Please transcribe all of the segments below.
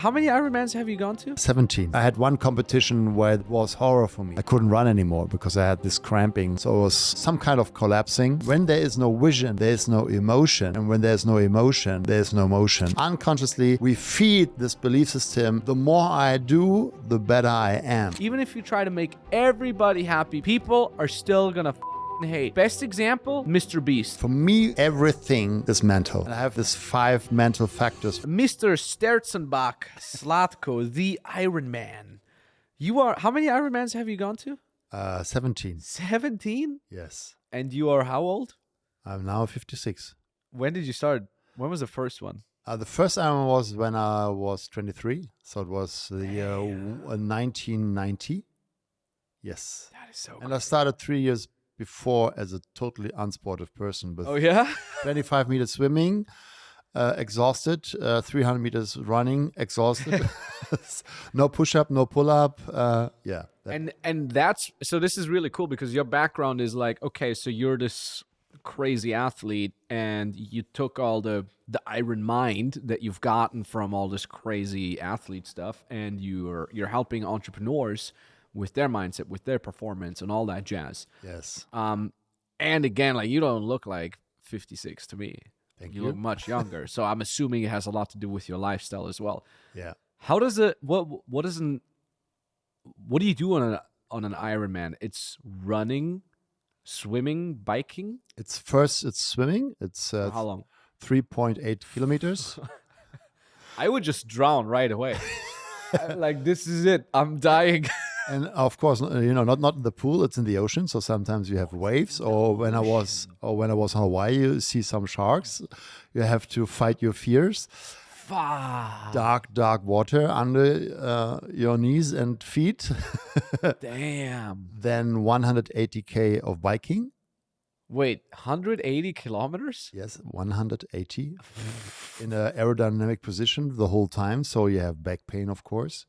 How many Ironmans have you gone to? 17. I had one competition where it was horror for me. I couldn't run anymore because I had this cramping. So it was some kind of collapsing. When there is no vision, there is no emotion. And when there's no emotion, there's no motion. Unconsciously, we feed this belief system. The more I do, the better I am. Even if you try to make everybody happy, people are still gonna hate. Best example, MrBeast. For me, everything is mental. And I have this 5 mental factors. Mr. Sterzenbach, Slatco, the Ironman. You are, how many Ironmans have you gone to? 17. 17? Yes. And you are how old? I'm now 56. When did you start? When was the first one? The first Ironman was when I was 23. So it was the year 1990. Yes. That is so And I started 3 years before as a totally unsportive person with 25 meters swimming, exhausted, 300 meters running, exhausted, no push-up, no pull-up. And that's, so this is really cool because your background is like, okay, so you're this crazy athlete and you took all the iron mind that you've gotten from all this crazy athlete stuff and you're helping entrepreneurs with their mindset, with their performance and all that jazz. Yes. And again, like you don't look like 56 to me. Thank you you. look much younger. So I'm assuming it has a lot to do with your lifestyle as well. Yeah. How does it, what do you do on an Ironman? It's running, swimming, biking? It's swimming. It's How long? 3.8 kilometers. I would just drown right away. Like, this is it. I'm dying. And of course, not in the pool. It's in the ocean. So sometimes you have waves. Or when I was on Hawaii, you see some sharks. You have to fight your fears. Fuck. Dark water under your knees and feet. Damn. Then 180K of biking. Wait, 180 kilometers? Yes, 180 in an aerodynamic position the whole time. So you have back pain, of course.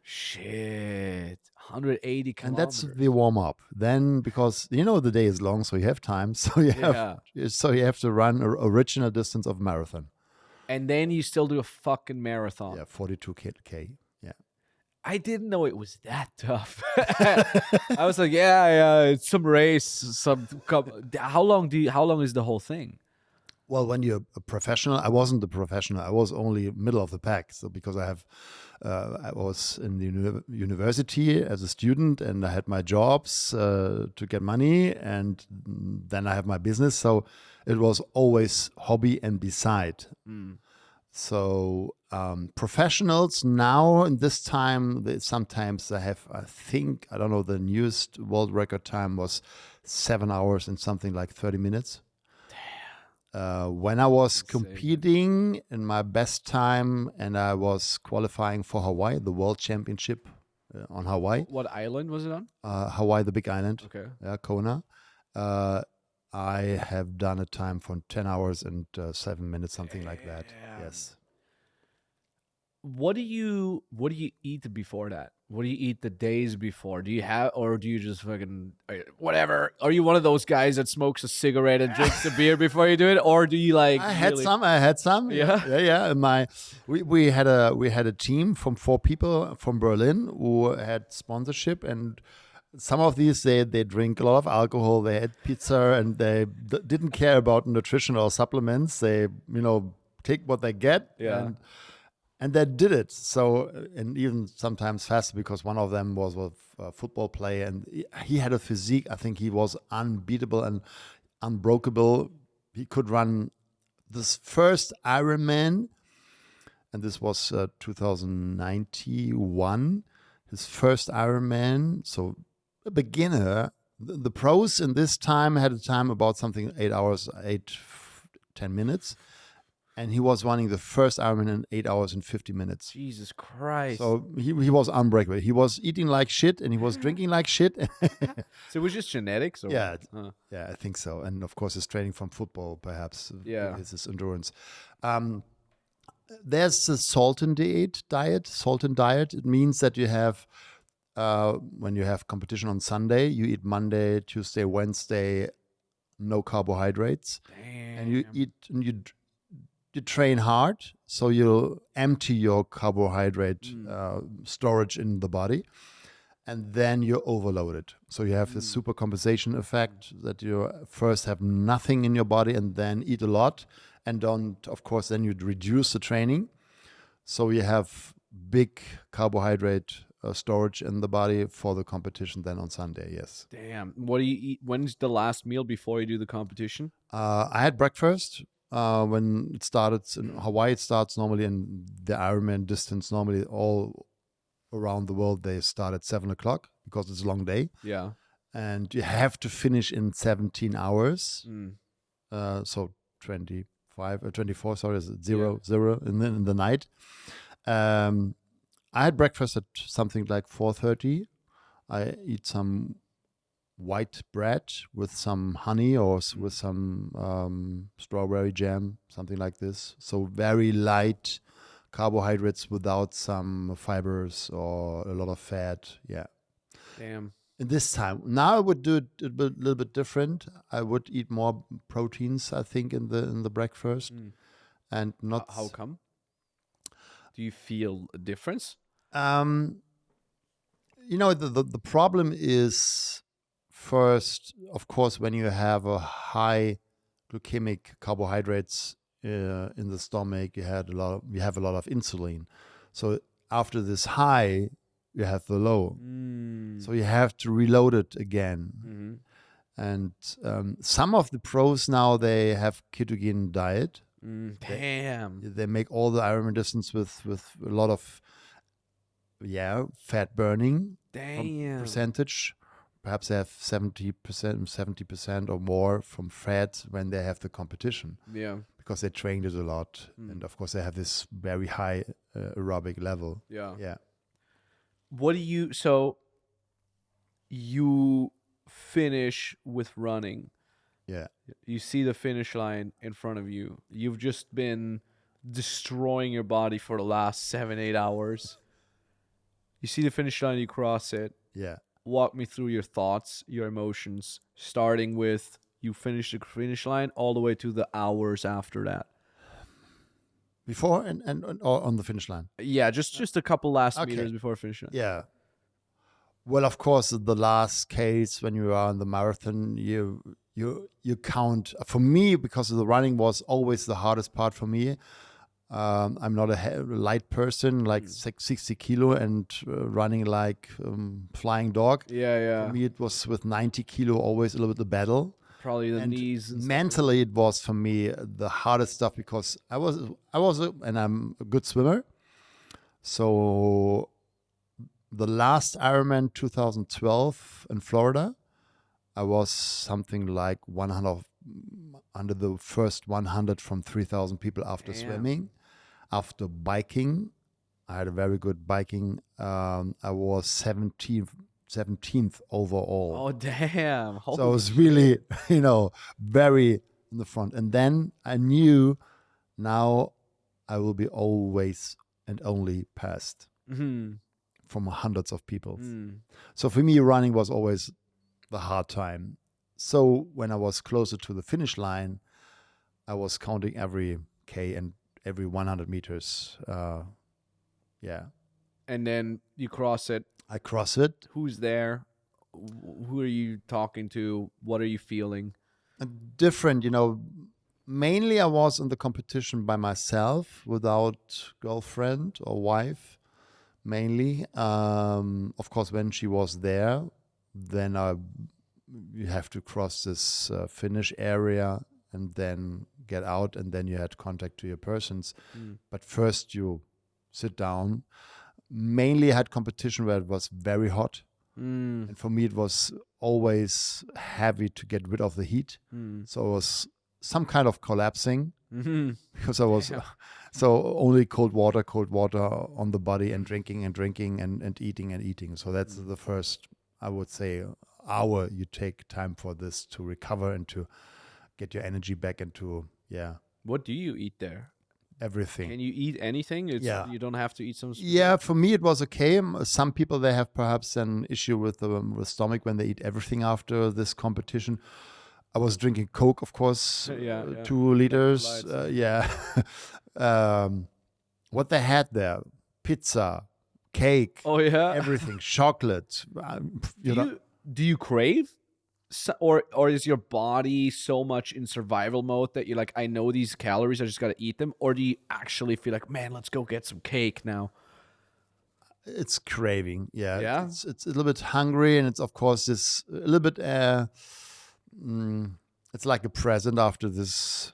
Shit. 180 kilometers. And that's the warm up. Then, because the day is long, so you have time. So you have to run an original distance of marathon. And then you still do a fucking marathon. Yeah, 42K. Yeah. I didn't know it was that tough. I was like, it's some race, how long is the whole thing? Well, when you're a professional, I wasn't a professional. I was only middle of the pack. So because I was in the university as a student and I had my jobs to get money and then I have my business. So it was always hobby and beside. So professionals now in this time, sometimes they have, I don't know, the newest world record time was 7 hours and something like 30 minutes. When I was competing in my best time and I was qualifying for Hawaii, the World Championship on Hawaii. What island was it on? Hawaii, the big island. Okay. Kona. I have done a time for 10 hours and 7 minutes, something like that. Yes. What do you eat before that? What do you eat the days before? Do you just fucking whatever? Are you one of those guys that smokes a cigarette and drinks a beer before you do it, or do you like? I had some. Yeah. We had a team from 4 people from Berlin who had sponsorship, and some of these they drink a lot of alcohol. They had pizza, and they didn't care about nutrition or supplements. They take what they get. Yeah. And they did it. So, and even sometimes faster because one of them was a football player and he had a physique. I think he was unbeatable and unbreakable. He could run this first Ironman, and this was 2091, his first Ironman. So a beginner. The pros in this time had a time about something 8 hours, 10 minutes. And he was running the first Ironman in 8 hours and 50 minutes. Jesus Christ. So he was unbreakable. He was eating like shit and he was drinking like shit. So it was just genetics? Or yeah, I think so. And of course, his training from football, perhaps, his endurance. There's the Salton diet. It means that you have, when you have competition on Sunday, you eat Monday, Tuesday, Wednesday, no carbohydrates. Damn. And you you train hard, so you empty your carbohydrate storage in the body, and then you overload it. So you have this super compensation effect that you first have nothing in your body and then eat a lot, and don't, of course, then you reduce the training. So you have big carbohydrate storage in the body for the competition then on Sunday, yes. Damn. What do you eat? When's the last meal before you do the competition? I had breakfast when it started in Hawaii. It starts normally in the Ironman distance. Normally, all around the world they start at 7 o'clock because it's a long day. Yeah. And you have to finish in 17 hours. So 24. Sorry, is it 0 in the night. I had breakfast at something like 4:30. I eat some white bread with some honey or with some strawberry jam, something like this. So very light carbohydrates without some fibers or a lot of fat. Yeah. Damn. In this time, now I would do it a little bit different. I would eat more proteins, I think, in the breakfast, and not. How come? Do you feel a difference? The problem is, first, of course, when you have a high glycemic carbohydrates in the stomach, you have a lot of insulin. So after this high, you have the low. So you have to reload it again. And some of the pros now, they have ketogenic diet. Damn. They make all the Ironman distance with a lot of fat burning. Damn. Percentage. Perhaps they have 70% or more from fat when they have the competition. Yeah. Because they trained it a lot. And of course they have this very high aerobic level. Yeah. Yeah. So you finish with running. Yeah. You see the finish line in front of you. You've just been destroying your body for the last 7-8 hours. You see the finish line, you cross it. Yeah. Walk me through your thoughts, your emotions, starting with you finish the finish line all the way to the hours after that. Before and or on the finish line? Yeah, just a couple last meters before finish line. Yeah. Well, of course, the last case when you are in the marathon, you count. For me, because the running was always the hardest part for me. I'm not a light person, like 60 kilo, and running like flying dog. Yeah. For me, it was with 90 kilo always a little bit the battle. Probably the knees. And mentally, it was for me the hardest stuff because and I'm a good swimmer. So the last Ironman 2012 in Florida, I was something like 100 under the first 100 from 3,000 people after swimming. After biking, I had a very good biking. I was 17th overall. Oh, damn. So it was really, very in the front. And then I knew now I will be always and only passed from hundreds of people. So for me, running was always the hard time. So when I was closer to the finish line, I was counting every K and every 100 meters. And then you cross it. I cross it. Who's there? Who are you talking to? What are you feeling? Different, mainly I was in the competition by myself without girlfriend or wife, mainly. Of course, when she was there, then you have to cross this finish area and then get out, and then you had contact to your persons. But first you sit down. Mainly I had competition where it was very hot. And for me, it was always heavy to get rid of the heat. So it was some kind of collapsing because I was so only cold water on the body and drinking and eating. So that's the first, I would say, hour you take time for this to recover and to get your energy back into, What do you eat there? Everything. Can you eat anything? You don't have to eat some. Yeah, for me it was okay. Some people, they have perhaps an issue with stomach when they eat everything after this competition. I was drinking Coke, of course, Yeah. 2 liters. Electrolytes. Yeah. What they had there: pizza, cake, Oh yeah. everything, chocolate. Do you crave? Or is your body so much in survival mode that you're like, I know these calories, I just got to eat them? Or do you actually feel like, man, let's go get some cake now? It's craving. Yeah. Yeah? It's a little bit hungry, and it's of course this a little bit. It's like a present after this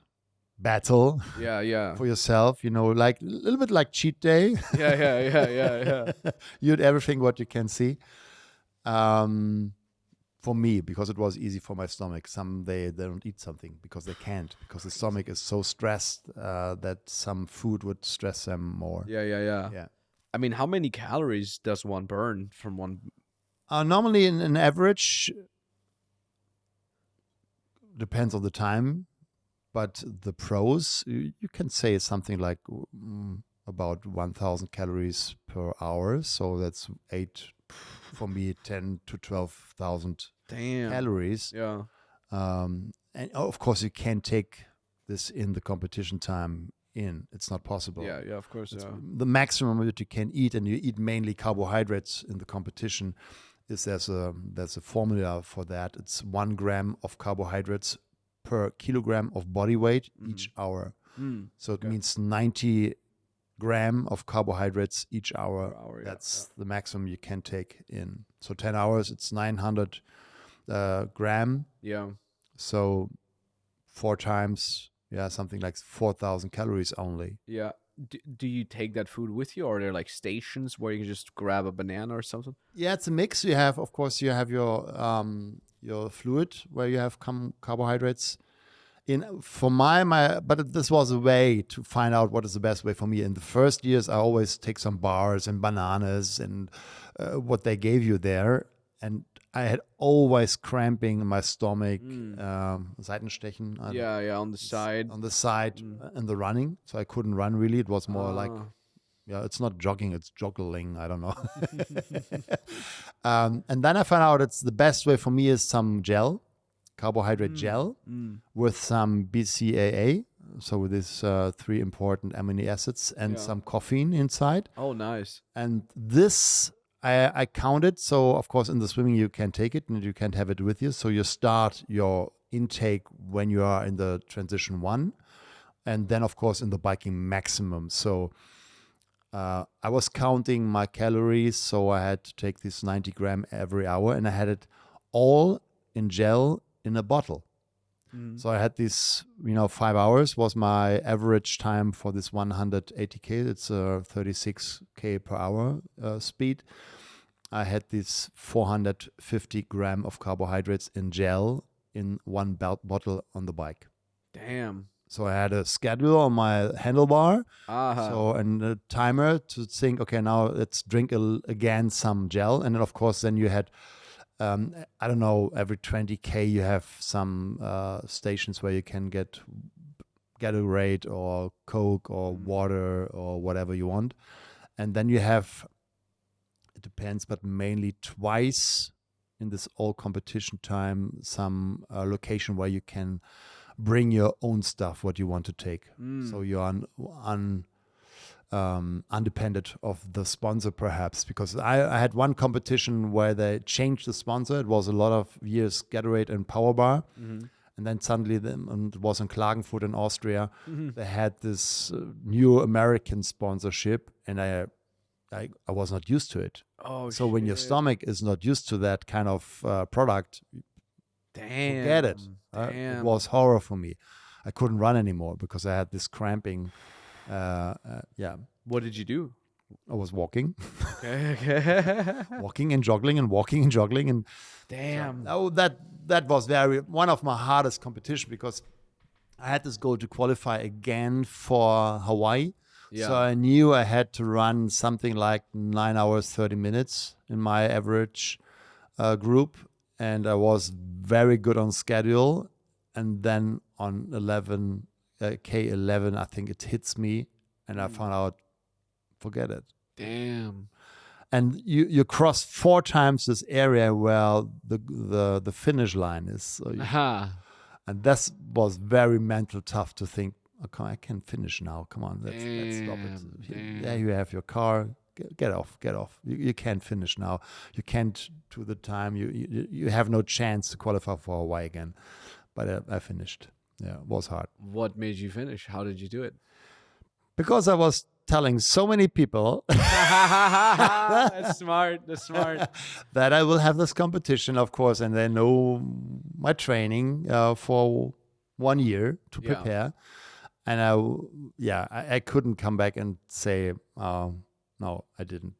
battle Yeah. for yourself. Like a little bit like cheat day. Yeah. You eat everything what you can see. For me, because it was easy for my stomach. Some they don't eat something because they can't, because the stomach is so stressed that some food would stress them more. Yeah. I mean, how many calories does one burn from one? Normally, in an average, depends on the time, but the pros, you can say something like about 1,000 calories per hour. So that's for me, 10 to 12,000 calories. Yeah. And of course, you can't take this in the competition time. It's not possible. Yeah, of course. The maximum that you can eat, and you eat mainly carbohydrates in the competition, is there's a formula for that. It's 1 gram of carbohydrates per kilogram of body weight each hour. So it means 90 gram of carbohydrates each hour. That's the maximum you can take in. So 10 hours, it's 900 gram. Yeah. So 4 times, something like 4,000 calories only. Yeah. Do you take that food with you, or are there like stations where you can just grab a banana or something? Yeah, it's a mix. You have, of course, your fluid where you have carbohydrates. But this was a way to find out what is the best way for me. In the first years, I always take some bars and bananas and what they gave you there. And I had always cramping in my stomach, Seitenstechen. On the side. On the side in the running. So I couldn't run really. It was more like, it's not jogging, it's joggling. I don't know. And then I found out it's the best way for me is some gel. Carbohydrate gel with some BCAA, so with these 3 important amino acids and some caffeine inside. Oh, nice. And this I counted. So of course in the swimming you can take it and you can't have it with you. So you start your intake when you are in the transition 1, and then of course in the biking maximum. So I was counting my calories, so I had to take this 90 gram every hour, and I had it all in gel in a bottle. So I had this, 5 hours was my average time for this 180K. It's a 36K per hour speed. I had this 450 gram of carbohydrates in gel in 1 bottle on the bike. Damn. So I had a schedule on my handlebar, and a timer to think, okay, now let's drink again some gel. And then of course, then you had I don't know, every 20K you have some stations where you can get Gatorade or Coke or water or whatever you want. And then you have, it depends, but mainly twice in this all competition time, some location where you can bring your own stuff, what you want to take. So you're undependent of the sponsor, perhaps, because I had one competition where they changed the sponsor. It was a lot of years Gatorade and Power Bar, and then suddenly and it was in Klagenfurt in Austria. They had this new American sponsorship, and I was not used to it. So when your stomach is not used to that kind of product, forget it. It was horror for me. I couldn't run anymore because I had this cramping. What did you do? I was walking. Okay. Walking and joggling and walking and joggling. And damn. So, that was one of my hardest competition, because I had this goal to qualify again for Hawaii. So I knew I had to run something like 9 hours, 30 minutes in my average group. And I was very good on schedule. And then on K11, I think it hits me, and I found out, forget it. Damn. And you cross 4 times this area where the finish line is. So And this was very mental tough to think, okay, I can finish now. Come on, let's stop it. There you have your car. Get off. You can't finish now. You can't do the time. You have no chance to qualify for Hawaii again. But I finished. Yeah, it was hard. What made you finish? How did you do it? Because I was telling so many people That's smart. that I will have this competition, of course, and they know my training for 1 year to prepare. And I couldn't come back and say, no, I didn't.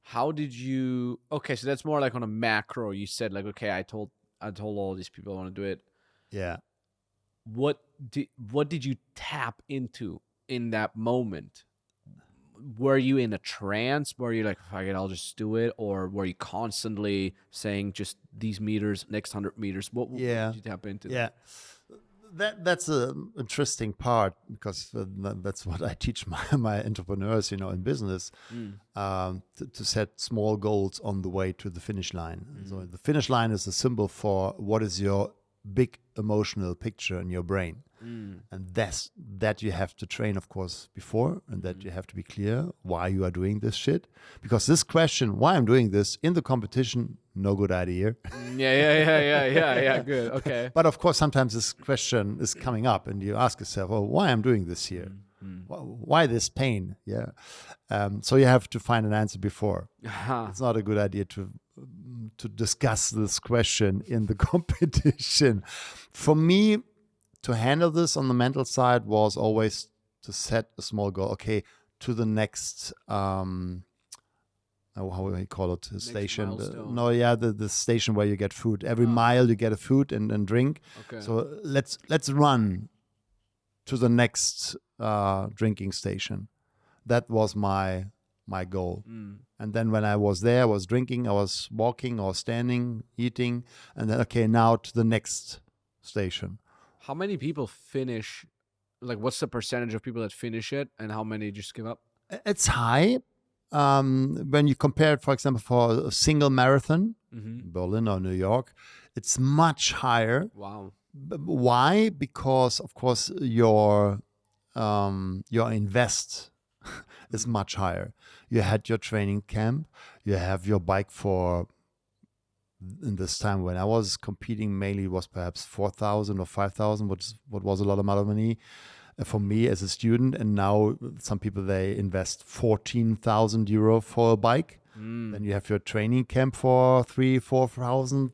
How did you? Okay, so that's more like on a macro. You said like, okay, I told all these people I want to do it. Yeah. What did you tap into in that moment? Were you in a trance? Were you like, fuck it, I'll just do it? Or were you constantly saying just these meters, next 100 meters? What did you tap into? Yeah. That's an interesting part, because that's what I teach my entrepreneurs, in business, to set small goals on the way to the finish line. So the finish line is a symbol for what is your big emotional picture in your brain. And that you have to train, of course, before, and that you have to be clear why you are doing this shit. Because this question, why I'm doing this in the competition, no good idea. Yeah. Good. Okay. But of course, sometimes this question is coming up, and you ask yourself, "Oh, why I'm doing this here? Why this pain?" Yeah. So you have to find an answer before. It's not a good idea to discuss this question in the competition. For me, to handle this on the mental side was always to set a small goal. Okay, to the next, how do we call it? The station. The station where you get food. Every mile you get a food and drink. Okay. So let's run to the next drinking station. That was my goal. And then when I was there, I was drinking, I was walking or standing, eating, and then, okay, now to the next station. How many people finish? Like, what's the percentage of people that finish it, and how many just give up? It's high. When you compare it, for example, for a single marathon, Berlin or New York, it's much higher. Wow. Why? Because, of course, your invest is much higher. You had your training camp. You have your bike for, in this time when I was competing, mainly was perhaps 4,000 or 5,000, what was a lot of money for me as a student. And now some people, they invest 14,000 euro for a bike. Then you have your training camp for 3,000-4,000.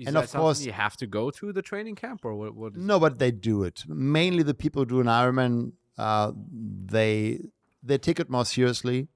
And of course, you have to go through the training camp, or what? No, but they do it. Mainly the people who do an Ironman, they take it more seriously.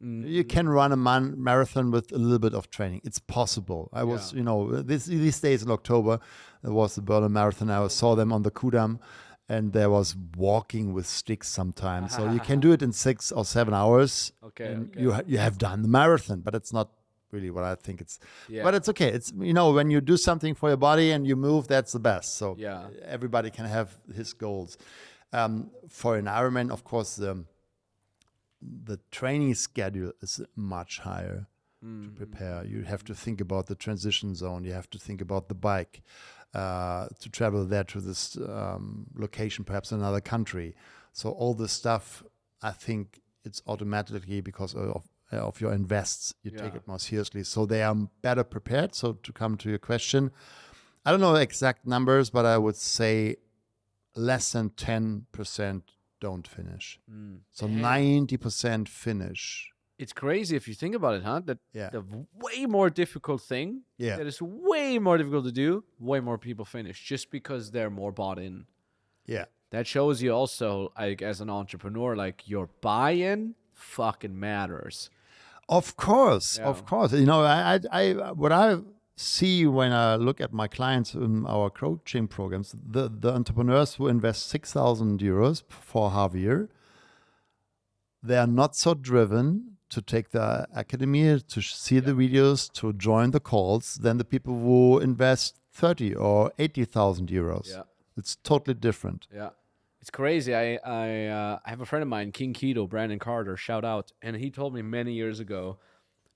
You can run a marathon with a little bit of training. It's possible. I was, these days in October, there was the Berlin Marathon. I saw them on the Kudamm, and there was walking with sticks sometimes. So you can do it in 6 or 7 hours. Okay. You have done the marathon, but it's not really what I think it's. Yeah. But it's okay. It's, when you do something for your body and you move, that's the best. So everybody can have his goals. For an Ironman, of course, the training schedule is much higher to prepare. You have to think about the transition zone. You have to think about the bike, to travel there to this location, perhaps another country. So all this stuff, I think it's automatically because of your invests, you take it more seriously. So they are better prepared. So to come to your question, I don't know exact numbers, but I would say less than 10% don't finish. So 90% finish. It's crazy if you think about it, huh? That the way more difficult thing that is way more difficult to do, way more people finish just because they're more bought in. Yeah. That shows you also, like, as an entrepreneur, like, your buy-in fucking matters. Of course. I what I see when I look at my clients in our coaching programs, the entrepreneurs who invest 6,000 euros for half a year, they are not so driven to take the academy, to see the videos, to join the calls, than the people who invest 30 or 80,000 euros. Yeah. It's totally different. Yeah. It's crazy. I have a friend of mine, King Keto, Brandon Carter, shout out. And he told me many years ago,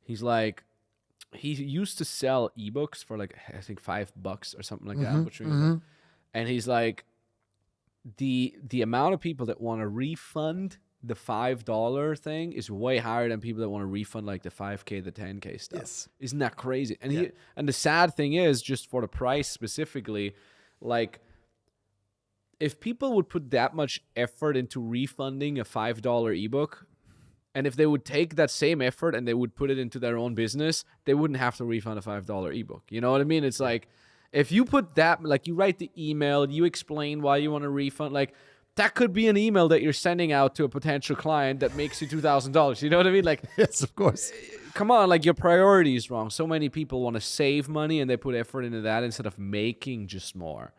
he's like, he used to sell ebooks for like, I think $5 or something like that. and he's like, the amount of people that want to refund the $5 thing is way higher than people that want to refund like the 5K, the 10K stuff. Yes. Isn't that crazy? And and the sad thing is, just for the price specifically, like, if people would put that much effort into refunding a $5 ebook, and if they would take that same effort and they would put it into their own business, they wouldn't have to refund a $5 ebook. You know what I mean? It's like, if you put that, like, you write the email, you explain why you want to refund, like, that could be an email that you're sending out to a potential client that makes you $2,000. You know what I mean? Like, Yes, of course. come on, like, your priority is wrong. So many people want to save money and they put effort into that instead of making just more.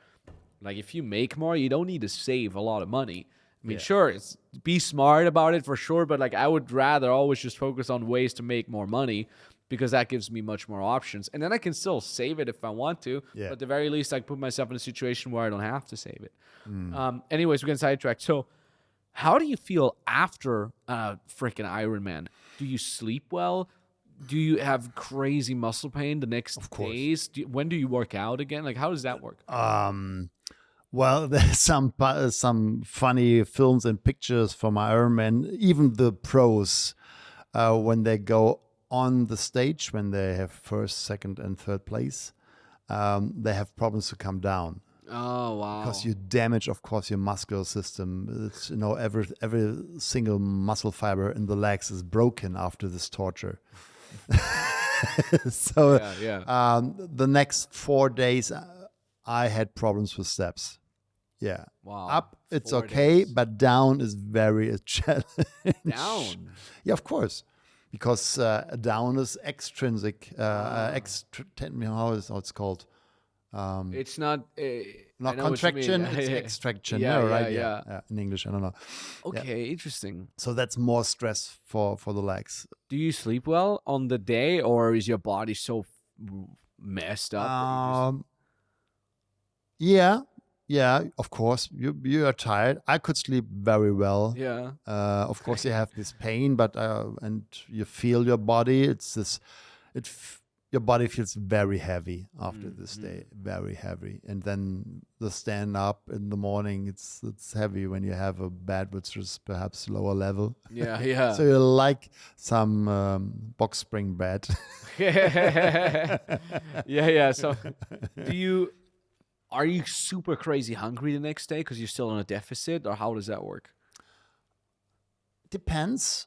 Like, if you make more, you don't need to save a lot of money. I mean, sure, be smart about it for sure, but like, I would rather always just focus on ways to make more money, because that gives me much more options. And then I can still save it if I want to, but at the very least, I put myself in a situation where I don't have to save it. Anyways, we're getting sidetracked. So how do you feel after freaking Ironman? Do you sleep well? Do you have crazy muscle pain the next days? When do you work out again? Like, how does that work? Well, there's some funny films and pictures from Ironman. Even the pros, when they go on the stage, when they have first, second, and third place, they have problems to come down. Oh, wow. Because you damage, of course, your muscular system. It's, every single muscle fiber in the legs is broken after this torture. So the next 4 days, I had problems with steps. Yeah. Wow. Up, it's okay, but down is very a challenge. Down? Yeah, of course. Because down is extrinsic. How is it's called? It's not contraction, it's extraction. Yeah. In English, I don't know. Okay, interesting. So that's more stress for the legs. Do you sleep well on the day, or is your body so messed up? Yeah, of course. You are tired. I could sleep very well. Yeah. Of course, you have this pain, but and you feel your body. Your body feels very heavy after this day, very heavy. And then the stand up in the morning, it's heavy when you have a bed which is perhaps lower level. Yeah. So you like some box spring bed. Yeah. So are you super crazy hungry the next day because you're still on a deficit, or how does that work? Depends.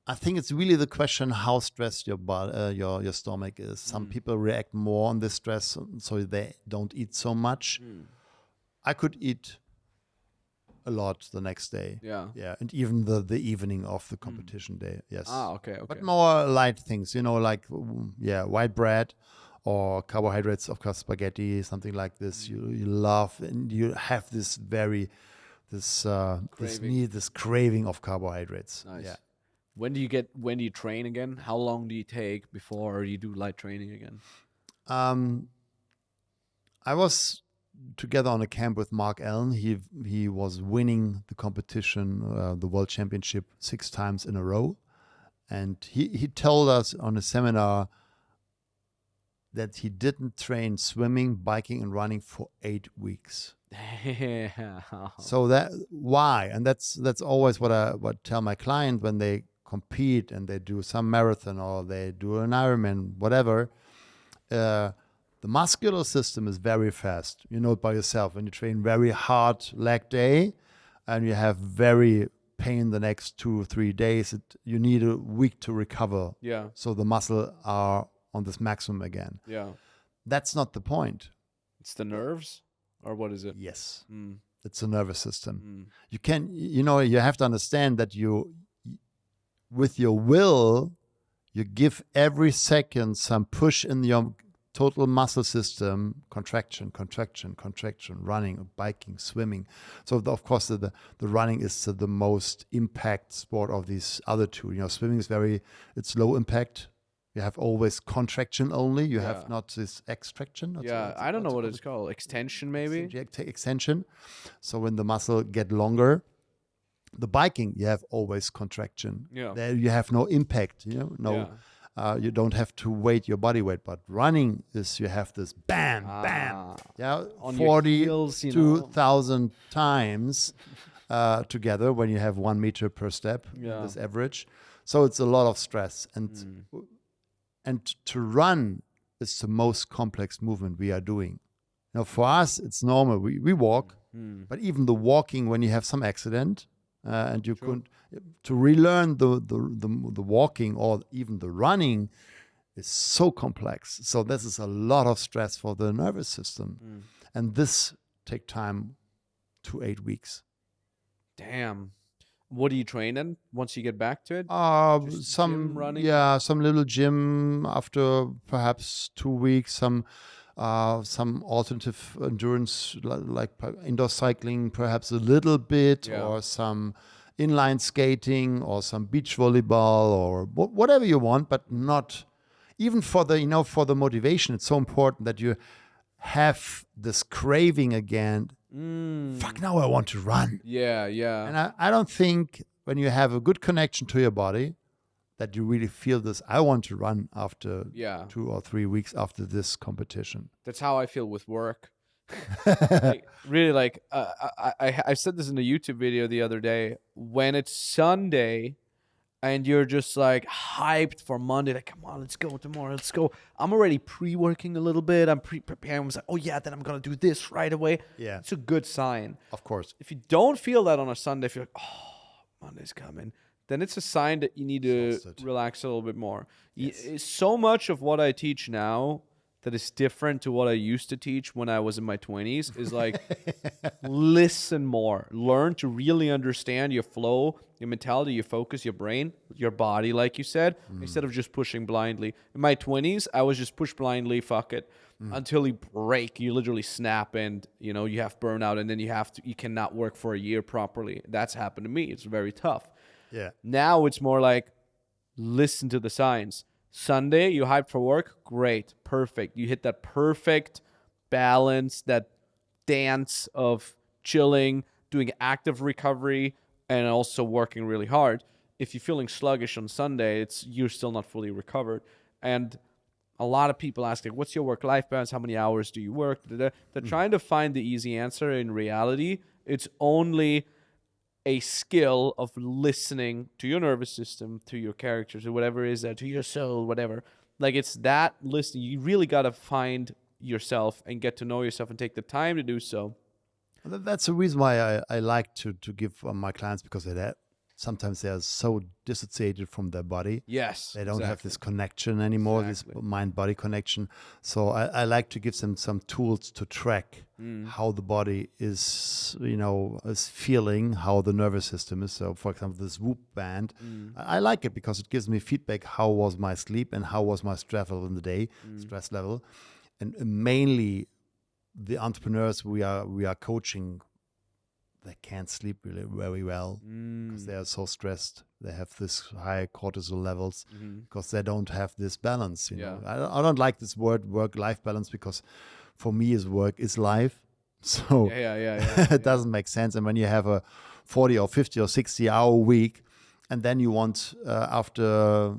I think it's really the question how stressed your body, your stomach is. Some people react more on this stress, so they don't eat so much. I could eat a lot the next day. Yeah, and even the evening of the competition day. Yes. Okay. But more light things, like white bread or carbohydrates, of course, spaghetti, something like this. You love, and you have this this craving of carbohydrates. Nice. Yeah. When do you train again? How long do you take before you do light training again? I was together on a camp with Mark Elon. He was winning the competition, the World Championship 6 times in a row. And he told us on a seminar that he didn't train swimming, biking, and running for 8 weeks. So why? And that's always what I tell my client when they compete and they do some marathon or they do an Ironman, whatever. The muscular system is very fast. You know it by yourself. When you train very hard leg day and you have very pain the next 2 or 3 days, you need a week to recover. Yeah. So the muscle are on this maximum again. Yeah. That's not the point. It's the nerves, or what is it? Yes. It's a nervous system. You have to understand that with your will, you give every second some push in your total muscle system, contraction, running, biking, swimming. So of course the running is the most impact sport of these other two. Swimming is it's low impact. You have always contraction only. You have not this extraction. I don't know what it's called. Extension, maybe? Extension. So when the muscle get longer, the biking, you have always contraction. Yeah. There you have no impact. You don't have to weight your body weight, but running is you have this bam, bam, On your heels, 42,000 times together when you have 1 meter per step, this average. So it's a lot of stress, and to run is the most complex movement we are doing. Now, for us, it's normal. We walk, but even the walking, when you have some accident, and you couldn't, to relearn the walking or even the running is so complex. So this is a lot of stress for the nervous system, and this take time to 8 weeks. Damn. What do you train in once you get back to it? Some gym, running? some little gym after perhaps 2 weeks. Some alternative endurance like indoor cycling, perhaps a little bit, or some inline skating, or some beach volleyball, or whatever you want, but not even for the for the motivation. It's so important that you have this craving again. Fuck, now I want to run. Yeah. And I don't think when you have a good connection to your body that you really feel this, I want to run after 2 or 3 weeks after this competition. That's how I feel with work. I said this in a YouTube video the other day. When it's Sunday and you're just like hyped for Monday, like, come on, let's go tomorrow, let's go. I'm already pre-working a little bit. I'm preparing. I was like, oh yeah, then I'm going to do this right away. Yeah. It's a good sign. Of course. If you don't feel that on a Sunday, if you're like, oh, Monday's coming, then it's a sign that you need to relax a little bit more. Yes. So much of what I teach now that is different to what I used to teach when I was in my 20s is like, listen more. Learn to really understand your flow, your mentality, your focus, your brain, your body, like you said, instead of just pushing blindly. In my 20s, I was just push blindly, fuck it, until you break. You literally snap and, you have burnout, and then you cannot work for a year properly. That's happened to me. It's very tough. Yeah. Now it's more like, listen to the signs. Sunday, you hyped for work? Great. Perfect. You hit that perfect balance, that dance of chilling, doing active recovery, and also working really hard. If you're feeling sluggish on Sunday, you're still not fully recovered. And a lot of people ask, like, what's your work-life balance? How many hours do you work? They're trying to find the easy answer. In reality, it's only a skill of listening to your nervous system, to your characters, or whatever it is, to your soul, whatever. Like, it's that listening. You really got to find yourself and get to know yourself and take the time to do so. That's the reason why I like to give my clients, because sometimes they are so dissociated from their body. Yes. They don't have this connection anymore, this mind-body connection. So I like to give them some tools to track how the body is, is feeling, how the nervous system is. So, for example, this Whoop band, I like it because it gives me feedback. How was my sleep and how was my stress level in the day, stress level. And mainly the entrepreneurs we are coaching, they can't sleep really very well because they are so stressed. They have this high cortisol levels because they don't have this balance. You know, I don't like this word work-life balance, because for me, work is life. So it doesn't make sense. And when you have a 40 or 50 or 60 hour week, and then you want after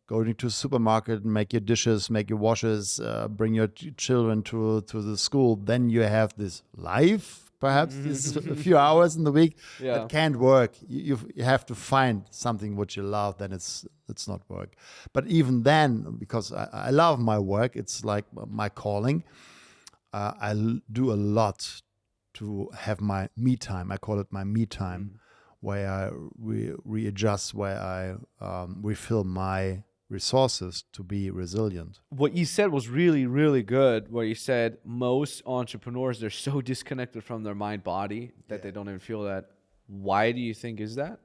going to the supermarket, make your dishes, make your washes, bring your children to the school, then you have this life. Perhaps this a few hours in the week that can't work. You have to find something which you love. Then it's not work. But even then, because I love my work, it's like my calling. I do a lot to have my me time. I call it my me time, where I readjust, where I refill my resources to be resilient. What you said was really, really good, where you said most entrepreneurs, they're so disconnected from their mind body that they don't even feel that. Why do you think is that?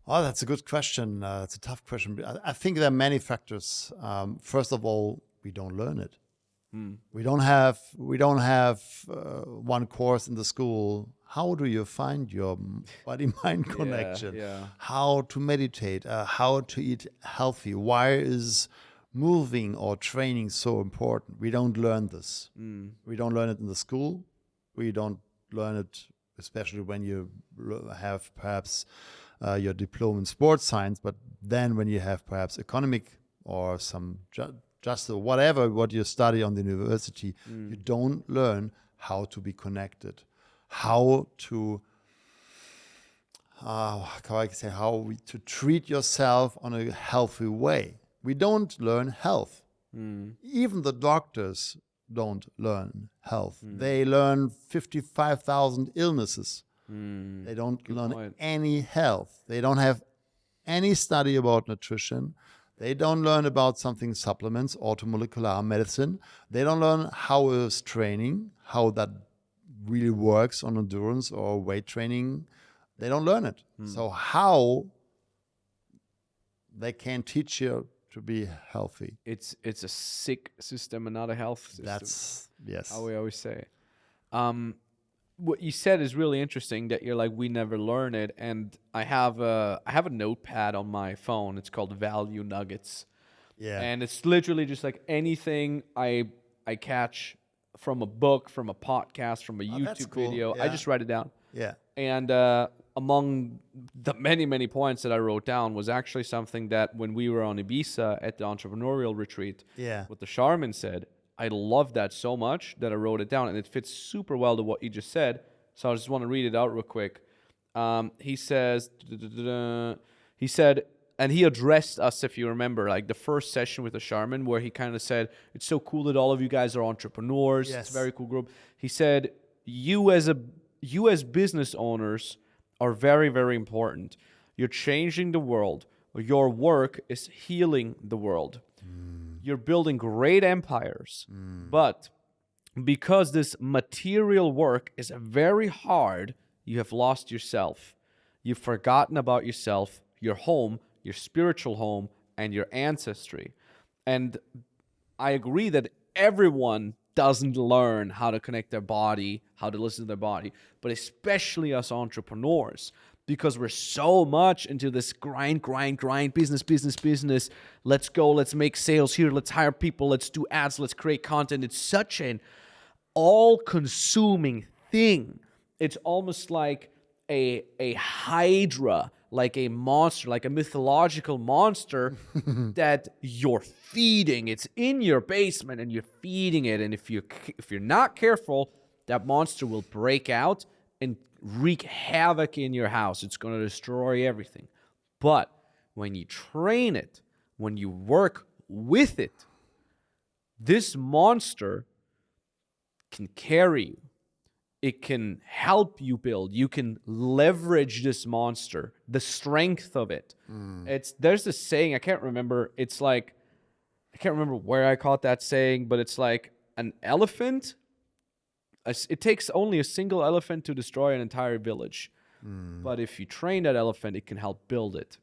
Oh, that's a good question. It's a tough question. I think there are many factors. First of all, we don't learn it. We don't have one course in the school. How do you find your body-mind connection? How to meditate? How to eat healthy? Why is moving or training so important? We don't learn this. We don't learn it in the school. We don't learn it, especially when you have perhaps your diploma in sports science, but then when you have perhaps economic or some just whatever what you study on the university, you don't learn how to be connected, how to to treat yourself on a healthy way. We don't learn health. Even the doctors don't learn health. They learn 55,000 illnesses. They don't learn any health. They don't have any study about nutrition. They don't learn about something supplements, automolecular medicine. They don't learn how is training, how that really works on endurance or weight training. They don't learn it. So how they can teach you to be healthy? It's a sick system and not a health system. That's, yes. How we always say. What you said is really interesting, that you're like, we never learn it. And I have a notepad on my phone. It's called Value Nuggets. Yeah. And it's literally just like anything I catch from a book, from a podcast, from a YouTube cool. video. Yeah. I just write it down. Yeah. And among the many, many points that I wrote down was actually something that when we were on Ibiza at the entrepreneurial retreat, what the shaman said, I love that so much that I wrote it down, and it fits super well to what you just said. So I just want to read it out real quick. He says, he said, and he addressed us, if you remember, like the first session with the shaman, where he kind of said, it's so cool that all of you guys are entrepreneurs. Yes. It's a very cool group. He said, you as business owners are very, very important. You're changing the world. Your work is healing the world. You're building great empires. But because this material work is very hard, you have lost yourself. You've forgotten about yourself, your home, your spiritual home, and your ancestry. And I agree that everyone doesn't learn how to connect their body, how to listen to their body, but especially us entrepreneurs, because we're so much into this grind, business. Let's go, let's make sales here, let's hire people, let's do ads, let's create content. It's such an all-consuming thing. It's almost like a hydra, like a monster, like a mythological monster that you're feeding. It's in your basement and you're feeding it. And if you're not careful, that monster will break out and wreak havoc in your house. It's going to destroy everything. But when you train it, when you work with it, this monster can carry you. It can help you build. You can leverage this monster, the strength of it. There's this saying, I can't remember. It's like, I can't remember where I caught that saying, but it's like an elephant. It takes only a single elephant to destroy an entire village. But if you train that elephant, it can help build it.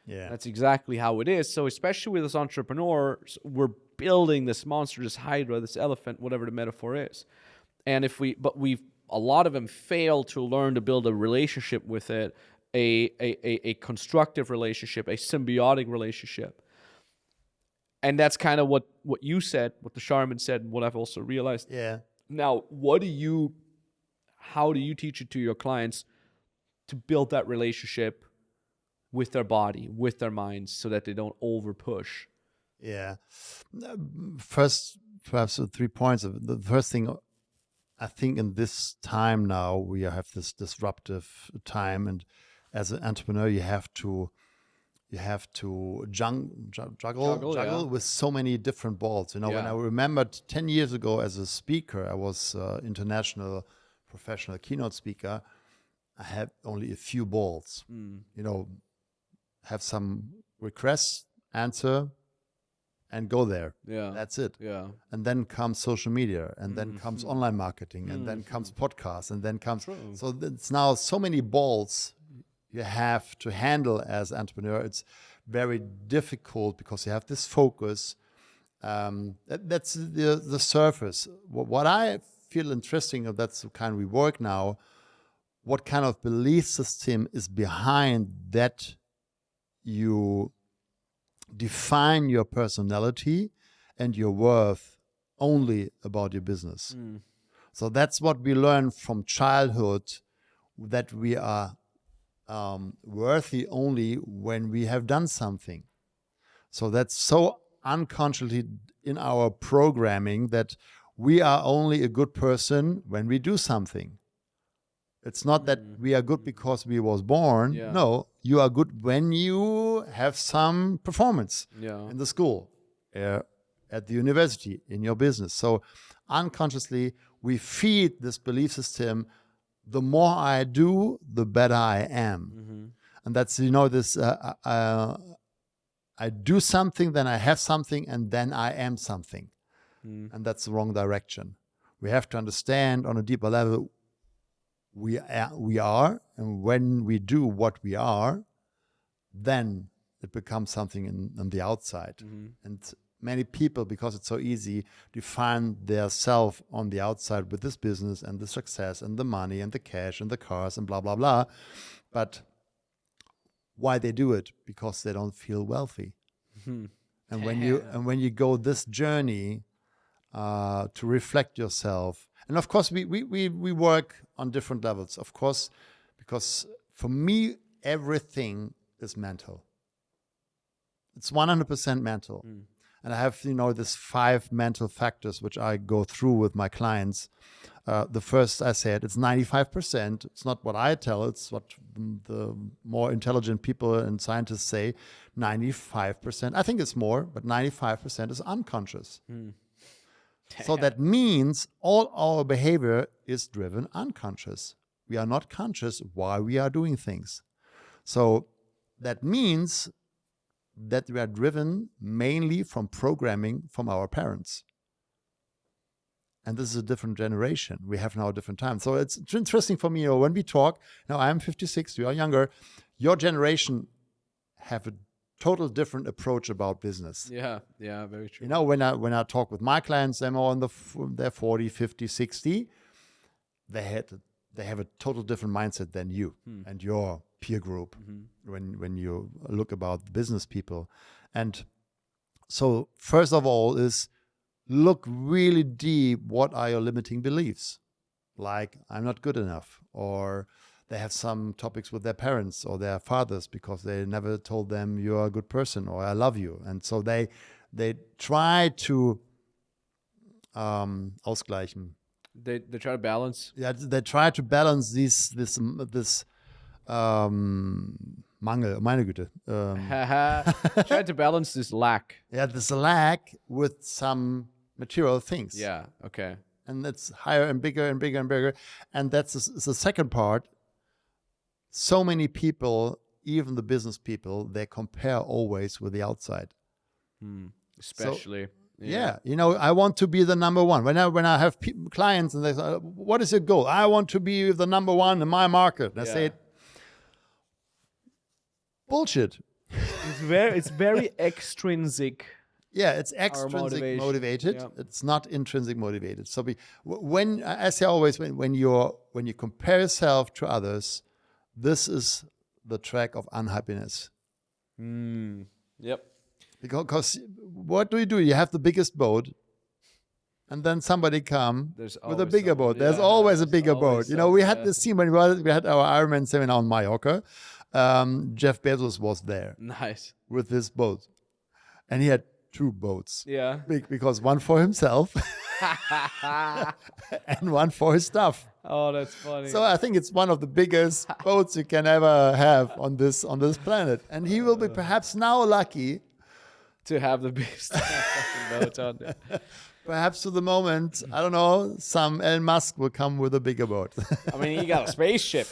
Yeah. That's exactly how it is. So especially with us entrepreneurs, we're building this monster, this hydra, this elephant, whatever the metaphor is. And a lot of them fail to learn to build a relationship with it, a constructive relationship, a symbiotic relationship. And that's kind of what you said, what the shaman said, and what I've also realized. Yeah. Now, how do you teach it to your clients to build that relationship with their body, with their minds, so that they don't over push? Yeah. First, perhaps 3 points. The first thing, I think in this time now, we have this disruptive time, and as an entrepreneur, you have to juggle with so many different balls. When I remembered 10 years ago as a speaker, I was international professional keynote speaker. I had only a few balls. Have some requests, answer, and go there. Yeah, that's it. Yeah, and then comes social media, and then comes online marketing, and then comes podcasts, and then comes. So it's now so many balls you have to handle as an entrepreneur. It's very difficult because you have this focus. That's the surface. What I feel interesting of, that's the kind we work now. What kind of belief system is behind that? You define your personality and your worth only about your business. So that's what we learn from childhood, that we are worthy only when we have done something. So that's so unconsciously in our programming that we are only a good person when we do something. It's not that we are good because we was born. Yeah. No, you are good when you have some performance Yeah. in the school, at the university, in your business. So unconsciously, we feed this belief system. The more I do, the better I am. And that's, this, I do something, then I have something, and then I am something. And that's the wrong direction. We have to understand on a deeper level, we are, and when we do what we are, then it becomes something on the outside. And many people, because it's so easy, define their self on the outside with this business and the success and the money and the cash and the cars and blah, blah, blah. But why they do it? Because they don't feel wealthy. And when you go this journey to reflect yourself, and of course we work on different levels, of course, because for me everything is mental. It's 100% mental. And I have, this 5 mental factors which I go through with my clients. The first, I said, it's 95%. It's not what I tell, it's what the more intelligent people and scientists say. 95%. I think it's more, but 95% is unconscious. So that means all our behavior is driven unconscious. We are not conscious why we are doing things. So that means that we are driven mainly from programming from our parents. And this is a different generation. We have now a different time. So it's interesting for me, when we talk, now I'm 56, you are younger, your generation have a total different approach about business. Yeah, very true. When I talk with my clients, they're more they're 40, 50, 60, they have a total different mindset than you and your peer group when you look about business people. And so first of all is look really deep, what are your limiting beliefs? Like, I'm not good enough, or they have some topics with their parents or their fathers because they never told them you're a good person or I love you. And so they try to ausgleichen. They try to balance. Yeah, they try to balance this Mangel, meine Güte. Try to balance this lack. Yeah, this lack with some material things. Yeah, okay. And it's higher and bigger and bigger and bigger. And that's the second part. So many people, even the business people, they compare always with the outside. Especially. So, yeah, I want to be the number one. When I have clients and they say, what is your goal? I want to be the number one in my market. And I say, bullshit. It's very extrinsic. Yeah, it's extrinsic motivated. Yep. It's not intrinsic motivated. So I say always, when you compare yourself to others, this is the track of unhappiness. Yep. Because what do? You have the biggest boat, and then somebody come with a bigger boat. There's always a bigger boat. We had this scene when we had our Ironman seminar on Mallorca. Jeff Bezos was there. Nice. With his boat. And he had 2 boats. Yeah. Because one for himself and one for his stuff. Oh, that's funny. So I think it's one of the biggest boats you can ever have on this planet. And he will be perhaps now lucky to have the biggest boat on there. Perhaps to the moment, I don't know, some Elon Musk will come with a bigger boat. I mean, he got a spaceship,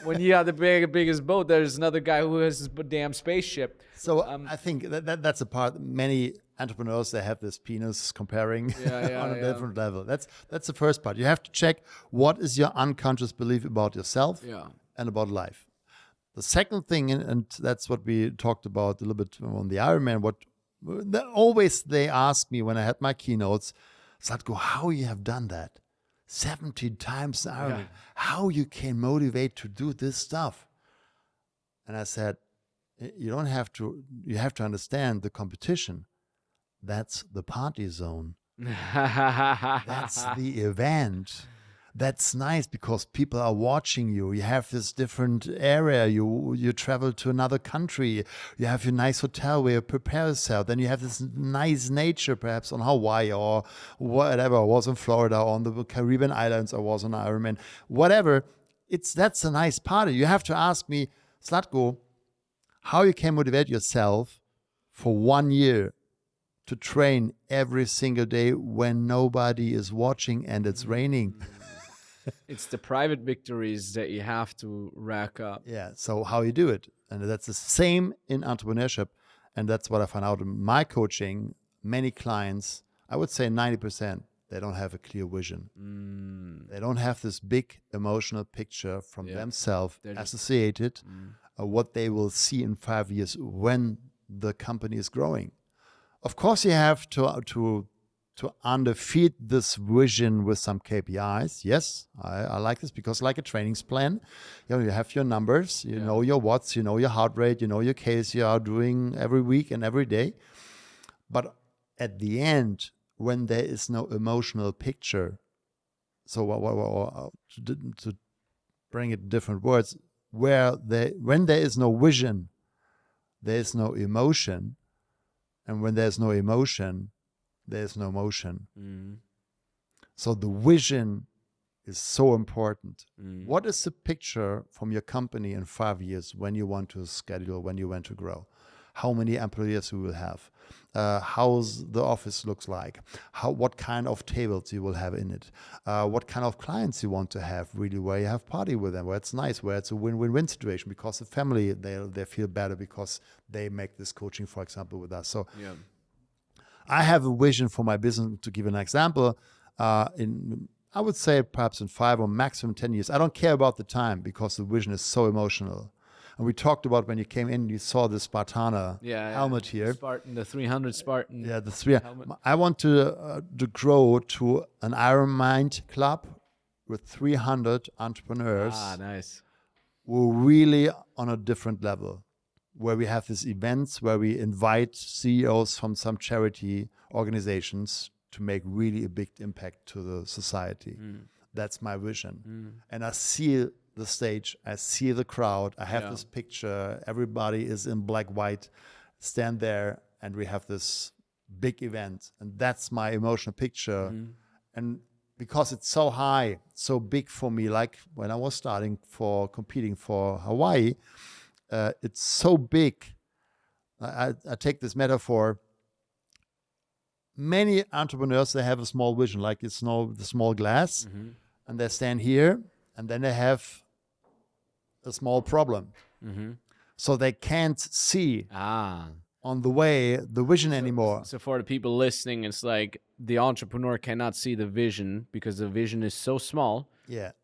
when you have the biggest boat, there's another guy who has his damn spaceship. So I think that's a part. Many entrepreneurs, they have this penis comparing on a different level. That's the first part. You have to check what is your unconscious belief about yourself and about life. The second thing, and that's what we talked about a little bit on the Ironman, always they ask me when I had my keynotes, Slatco, how you have done that? 17 times an Ironman. How you can motivate to do this stuff? And I said, you have to understand the competition. That's the party zone. That's the event. That's nice because people are watching you. You have this different area. You travel to another country. You have your nice hotel where you prepare yourself. Then you have this nice nature, perhaps on Hawaii or whatever. I was in Florida, or on the Caribbean islands. I was on Ironman. Whatever. That's a nice party. You have to ask me, Slatko, how you can motivate yourself for 1 year to train every single day when nobody is watching and it's raining. It's the private victories that you have to rack up. Yeah. So how you do it. And that's the same in entrepreneurship. And that's what I found out in my coaching. Many clients, I would say 90%, they don't have a clear vision. They don't have this big emotional picture from themselves associated what they will see in 5 years when the company is growing. Of course, you have to underfeed this vision with some KPIs. Yes, I like this because like a training plan, you have your numbers, you know your watts, you know your heart rate, you know your case you are doing every week and every day. But at the end, when there is no emotional picture, so to bring it different words, when there is no vision, there is no emotion, and when there's no emotion, there's no motion. So the vision is so important. What is the picture from your company in 5 years when you want to schedule, when you want to grow? How many employees you will have? How's the office looks like? What kind of tables you will have in it? What kind of clients you want to have, really, where you have party with them, where it's nice, where it's a win-win-win situation because the family, they feel better because they make this coaching, for example, with us. So I have a vision for my business. To give an example, I would say perhaps in 5 or maximum 10 years. I don't care about the time because the vision is so emotional. And we talked about when you came in, you saw the Spartana helmet here. Spartan, the 300 Spartan. Yeah, the 300. I want to grow to an Ironman club with 300 entrepreneurs. Nice. Who are really on a different level, where we have these events where we invite CEOs from some charity organizations to make really a big impact to the society. That's my vision. And I see the stage, I see the crowd, I have this picture, everybody is in black, white, stand there, and we have this big event. And that's my emotional picture. And because it's so high, so big for me, like when I was starting for competing for Hawaii, it's so big. I take this metaphor. Many entrepreneurs, they have a small vision, like the small glass, and they stand here, and then they have a small problem. So they can't see on the way the vision anymore. So for the people listening, it's like the entrepreneur cannot see the vision because the vision is so small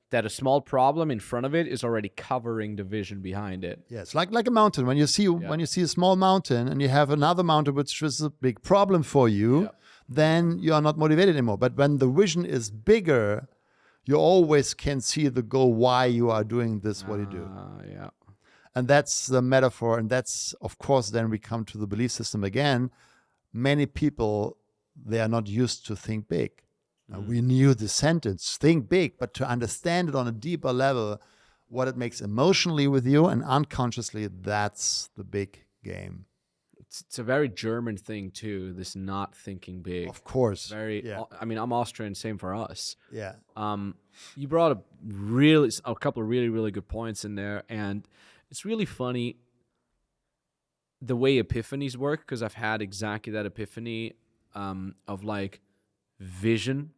that a small problem in front of it is already covering the vision behind it. Yeah, it's like a mountain. When you see a small mountain and you have another mountain which is a big problem for you, then you are not motivated anymore. But when the vision is bigger, you always can see the goal, why you are doing this, what you do. And that's the metaphor. And that's, of course, then we come to the belief system again. Many people, they are not used to think big. We knew the sentence, think big, but to understand it on a deeper level, what it makes emotionally with you and unconsciously, that's the big game. It's a very German thing too, this not thinking big. Of course. I mean, I'm Austrian, same for us. Yeah. You brought a couple of really, really good points in there. And it's really funny the way epiphanies work, because I've had exactly that epiphany of like vision,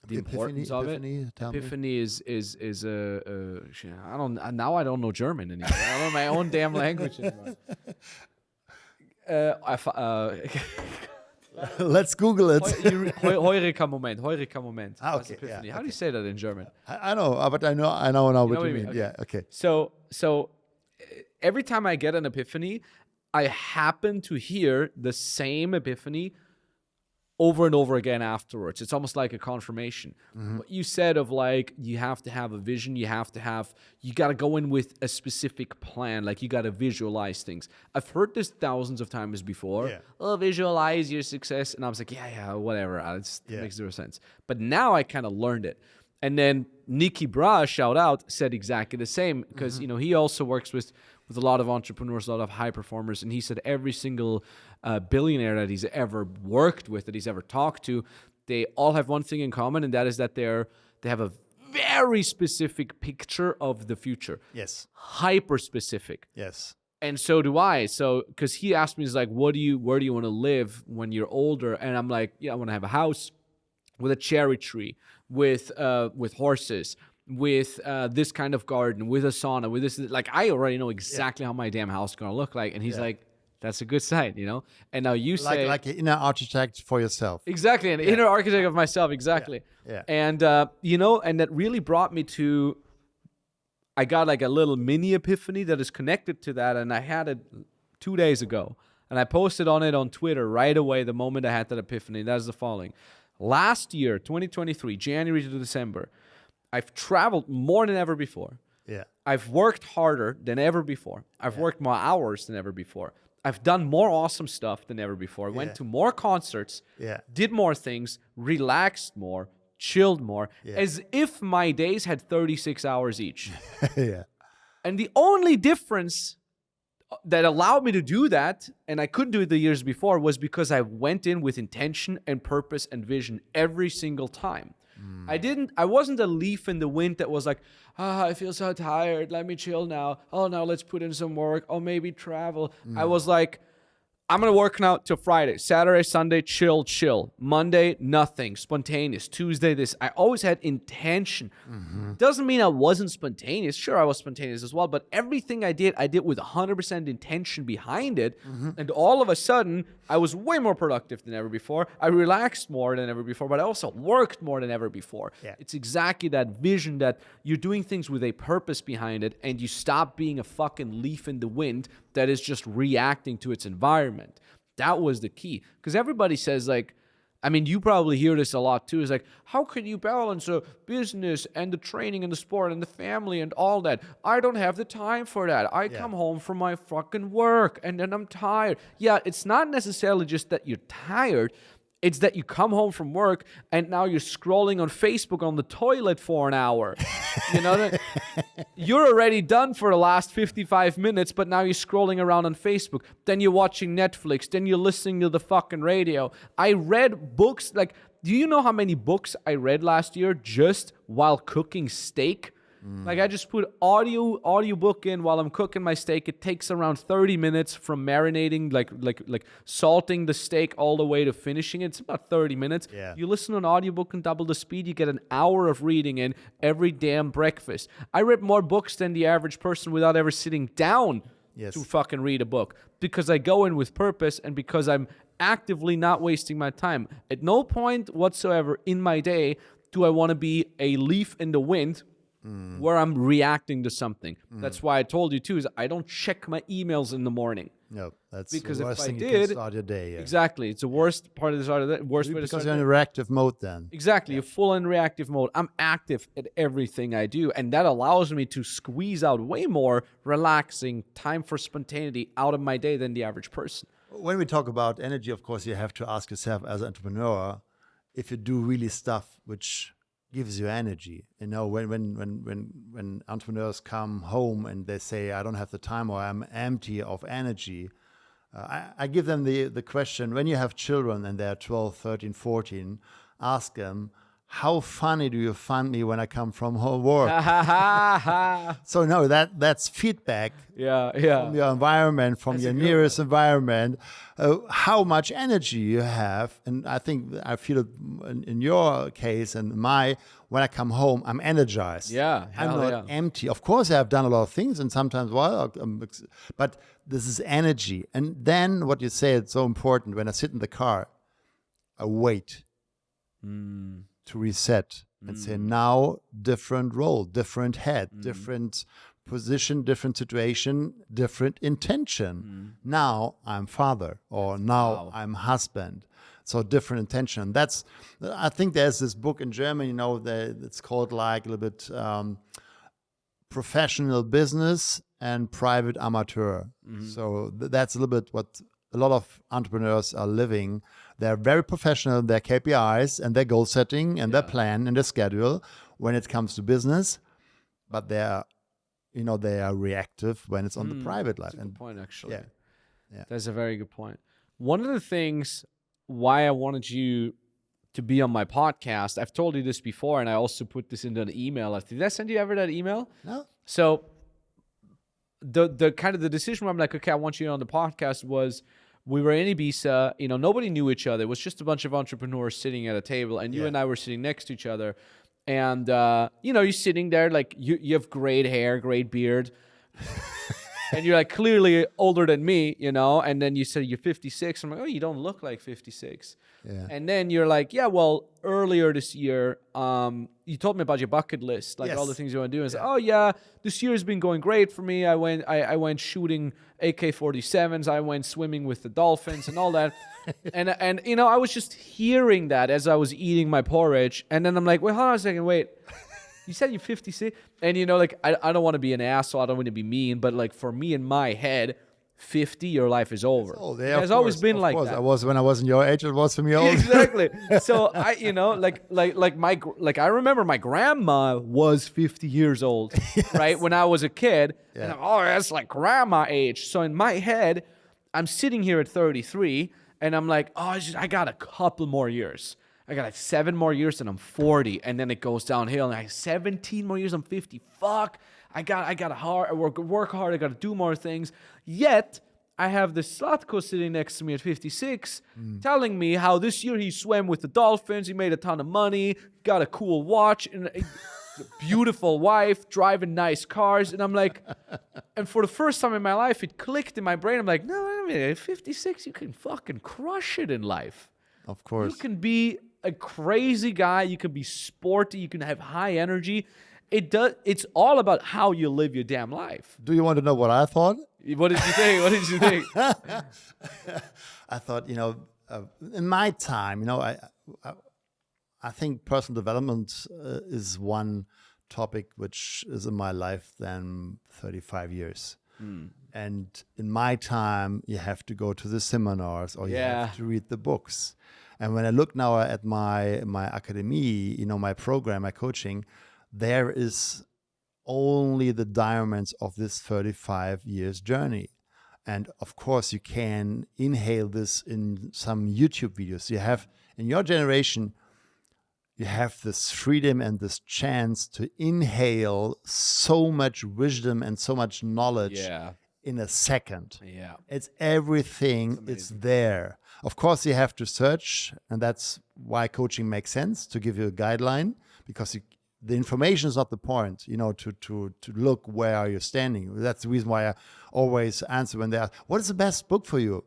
the importance of it. Epiphany is I don't know German anymore. I don't know my own damn language anymore. Let's Google it. Heureka-Moment. Okay. Yeah, How do you say that in German? I know, but I know now what you mean. Okay. Yeah, okay. So every time I get an epiphany, I happen to hear the same epiphany over and over again afterwards. It's almost like a confirmation. What you said of like, you have to have a vision, you got to go in with a specific plan, like you got to visualize things. I've heard this thousands of times before. Yeah. Oh, visualize your success. And I was like, yeah, whatever. It makes zero sense. But now I kind of learned it. And then Nikki Bra, shout out, said exactly the same because, he also works with a lot of entrepreneurs, a lot of high performers. And he said every single billionaire that he's ever worked with, that he's ever talked to, they all have one thing in common, and that is that they have a very specific picture of the future. Yes. Hyper specific. Yes. And so do I. So, because he asked me, he's like, where do you want to live when you're older? And I'm like, I want to have a house with a cherry tree, with horses, with this kind of garden, with a sauna, with this. Like, I already know exactly how my damn house is going to look like. And he's like, that's a good sign, And now you say... Like an inner architect for yourself. Exactly, an inner architect of myself, exactly. Yeah. And, and that really brought me to... I got like a little mini epiphany that is connected to that, and I had it 2 days ago. And I posted on it on Twitter right away the moment I had that epiphany. That is the following. Last year, 2023, January to December, I've traveled more than ever before. Yeah. I've worked harder than ever before. I've worked more hours than ever before. I've done more awesome stuff than ever before. Went to more concerts, did more things, relaxed more, chilled more, as if my days had 36 hours each. Yeah. And the only difference that allowed me to do that, and I couldn't do it the years before, was because I went in with intention and purpose and vision every single time. I wasn't a leaf in the wind that was like, I feel so tired, let me chill now. Oh, now let's put in some work. Oh, maybe travel. I was like, I'm going to work now till Friday. Saturday, Sunday, chill. Monday, nothing. Spontaneous. Tuesday, this. I always had intention. Doesn't mean I wasn't spontaneous. Sure, I was spontaneous as well. But everything I did with 100% intention behind it. And all of a sudden, I was way more productive than ever before. I relaxed more than ever before. But I also worked more than ever before. Yeah. It's exactly that vision that you're doing things with a purpose behind it. And you stop being a fucking leaf in the wind that is just reacting to its environment. That was the key. Because everybody says, like, I mean, you probably hear this a lot too. Is like, how can you balance a business and the training and the sport and the family and all that? I don't have the time for that. I come home from my fucking work and then I'm tired. Yeah, it's not necessarily just that you're tired. It's that you come home from work and now you're scrolling on Facebook on the toilet for an hour. You're already done for the last 55 minutes, but now you're scrolling around on Facebook. Then you're watching Netflix. Then you're listening to the fucking radio. I read books. Like, do you know how many books I read last year just while cooking steak? Like, I just put audiobook in while I'm cooking my steak. It takes around 30 minutes from marinating, like salting the steak all the way to finishing it. It's about 30 minutes. Yeah. You listen to an audiobook and double the speed, you get an hour of reading in every damn breakfast. I read more books than the average person without ever sitting down to fucking read a book, because I go in with purpose and because I'm actively not wasting my time. At no point whatsoever in my day do I want to be a leaf in the wind where I'm reacting to something. That's why I told you too, is I don't check my emails in the morning. No, that's because the worst thing you can start your day. Yeah. Exactly, it's the worst part of the start of the worst way to start. Because you're in reactive mode then. Exactly, you're full in reactive mode. I'm active at everything I do, and that allows me to squeeze out way more relaxing time for spontaneity out of my day than the average person. When we talk about energy, of course, you have to ask yourself as an entrepreneur if you do really stuff which gives you energy. When entrepreneurs come home and they say, I don't have the time or I'm empty of energy, I give them the question, when you have children and they're 12, 13, 14, ask them, how funny do you find me when I come from work? So no, that's feedback from your environment, from your nearest environment, how much energy you have. And I think I feel it in your case and when I come home, I'm energized. I'm not empty. Of course, I have done a lot of things and sometimes, but this is energy. And then what you say, it's so important. When I sit in the car, I wait. To reset and say, now different role, different head, different position, different situation, different intention. Now I'm father, or now I'm husband. So different intention. I think there's this book in German, it's called like a little bit professional business and private amateur. So that's a little bit what a lot of entrepreneurs are living. They're very professional in their KPIs and their goal setting and their plan and their schedule, when it comes to business, but they are reactive when it's on the private life. That's a good point, actually. Yeah. That's a very good point. One of the things why I wanted you to be on my podcast, I've told you this before, and I also put this into an email. Did I send you ever that email? No. So the kind of the decision where I'm like, okay, I want you on the podcast was, we were in Ibiza, nobody knew each other. It was just a bunch of entrepreneurs sitting at a table, and you and I were sitting next to each other. And, you're sitting there, like, you have great hair, great beard. And you're, like, clearly older than me, and then you said you're 56. I'm like, oh, you don't look like 56. Yeah. And then you're like, yeah, well, earlier this year, you told me about your bucket list, like all the things you want to do. And I said, this year has been going great for me. I went shooting AK-47s. I went swimming with the dolphins and all that. and I was just hearing that as I was eating my porridge. And then I'm like, wait, hold on a second, wait. You said you're 56? And, I don't want to be an asshole. I don't want to be mean. But, like, for me in my head, 50, your life is over. It's always been like that. When I was in your age, it was for me old. Exactly. So I I remember my grandma was 50 years old, right? When I was a kid. Yeah. And that's like grandma age. So in my head, I'm sitting here at 33 and I'm like, I got a couple more years. I got like 7 more years and I'm 40, and then it goes downhill. And I have 17 more years, I'm 50. Fuck. I got to work hard. I got to do more things. Yet I have the Slatco sitting next to me at 56, telling me how this year he swam with the dolphins. He made a ton of money, got a cool watch, and a beautiful wife, driving nice cars. And I'm like, and for the first time in my life, it clicked in my brain. I'm like, no, wait a minute. At 56, you can fucking crush it in life. Of course. You can be a crazy guy. You can be sporty. You can have high energy. It's all about how you live your damn life. Do you want to know what I thought? What did you think? I thought, in my time, I think personal development is one topic which is in my life than 35 years. And in my time, you have to go to the seminars or you have to read the books. And when I look now at my academy, my program, my coaching, there is only the diamonds of this 35 years journey. And of course, you can inhale this in some YouTube videos. You have, in your generation, you have this freedom and this chance to inhale so much wisdom and so much knowledge in a second. Yeah. It's everything. It's there. Of course, you have to search, and that's why coaching makes sense, to give you a guideline, because the information is not the point, to look where are you standing. That's the reason why I always answer when they ask, what is the best book for you?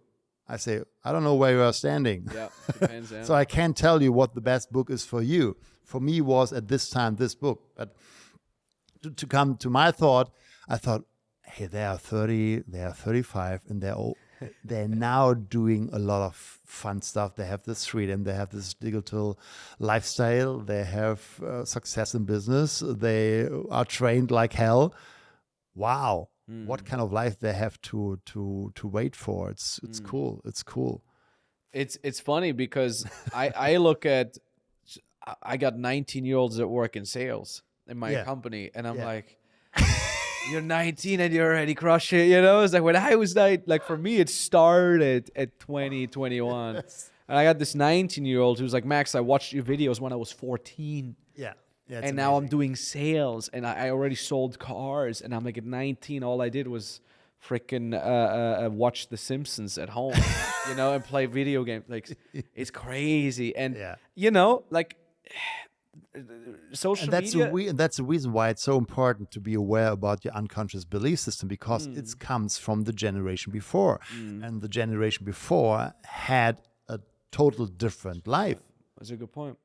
I say, I don't know where you are standing. Yeah, depends. Yeah. So I can't tell you what the best book is for you. For me was at this time this book. But to come to my thought, I thought, hey, they are 30, they are 35, and they're now doing a lot of fun stuff. They have this freedom. They have this digital lifestyle. They have success in business. They are trained like hell. Wow. What kind of life they have to wait for. It's cool. It's cool. It's funny because I look at, I got 19-year-olds that work in sales in my company, and I'm like, you're 19 and you're already crushing it, It's like when I was like for me, it started at 20, 21. And I got this 19-year-old who's like, Max, I watched your videos when I was 14. Yeah. And now I'm doing sales, and I already sold cars. And I'm like, at 19, all I did was freaking watch The Simpsons at home, and play video games. Like, it's crazy. And, like, social media. And that's the reason why it's so important to be aware about your unconscious belief system, because it comes from the generation before. And the generation before had a total different life. That's a good point.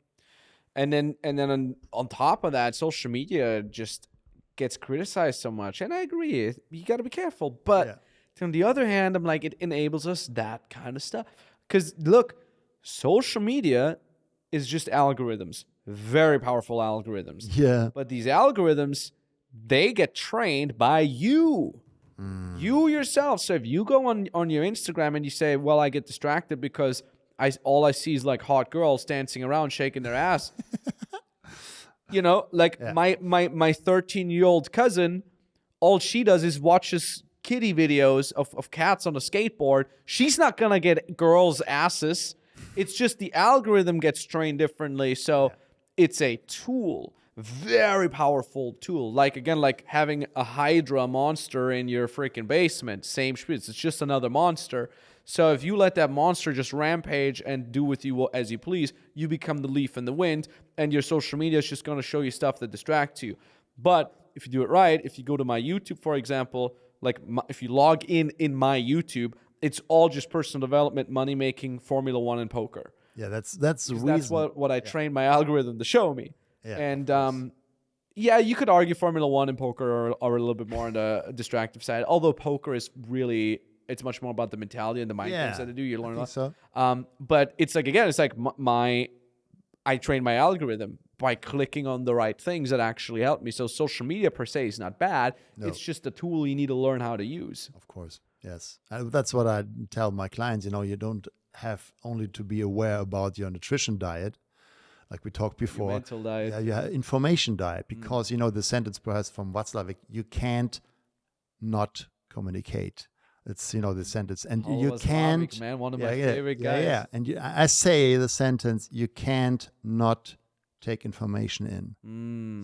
And then on top of that, social media just gets criticized so much. And I agree, you got to be careful. But on the other hand, I'm like, it enables us that kind of stuff. Because look, social media is just algorithms, very powerful algorithms. Yeah. But these algorithms, they get trained by you. You yourself. So if you go on your Instagram and you say, well, I get distracted because all I see is like hot girls dancing around, shaking their ass. You know, like Yeah. my 13-year-old cousin, all she does is watches kitty videos of cats on a skateboard. She's not gonna get girls' asses. It's just the algorithm gets trained differently. So it's a tool, very powerful tool. Like, again, like having a Hydra monster in your freaking basement, same spirits. It's just another monster. So if you let that monster just rampage and do with you as you please, you become the leaf in the wind, and your social media is just going to show you stuff that distracts you. But if you do it right, if you go to my YouTube, for example, like if you log in my YouTube, it's all just personal development, money making, Formula One, and poker. Yeah, that's the reason. That's what I trained my algorithm to show me. Yeah, And yeah, you could argue Formula One and poker are a little bit more on the distractive side. Although poker is really, it's much more about the mentality and the mind games that they do. You learn a lot. So. But it's like, again, it's like I train my algorithm by clicking on the right things that actually help me. So social media per se is not bad. No. It's just a tool you need to learn how to use. Of course. Yes. That's what I tell my clients. You know, you don't have only to be aware about your nutrition diet, like we talked before. Your mental diet. Yeah, your information diet. Because, you know, the sentence perhaps from Václav, you can't not communicate. It's, you know, the sentence. And you can't. Slavik, man, one of my favorite guys. Yeah. And I say the sentence, you can't not take information in.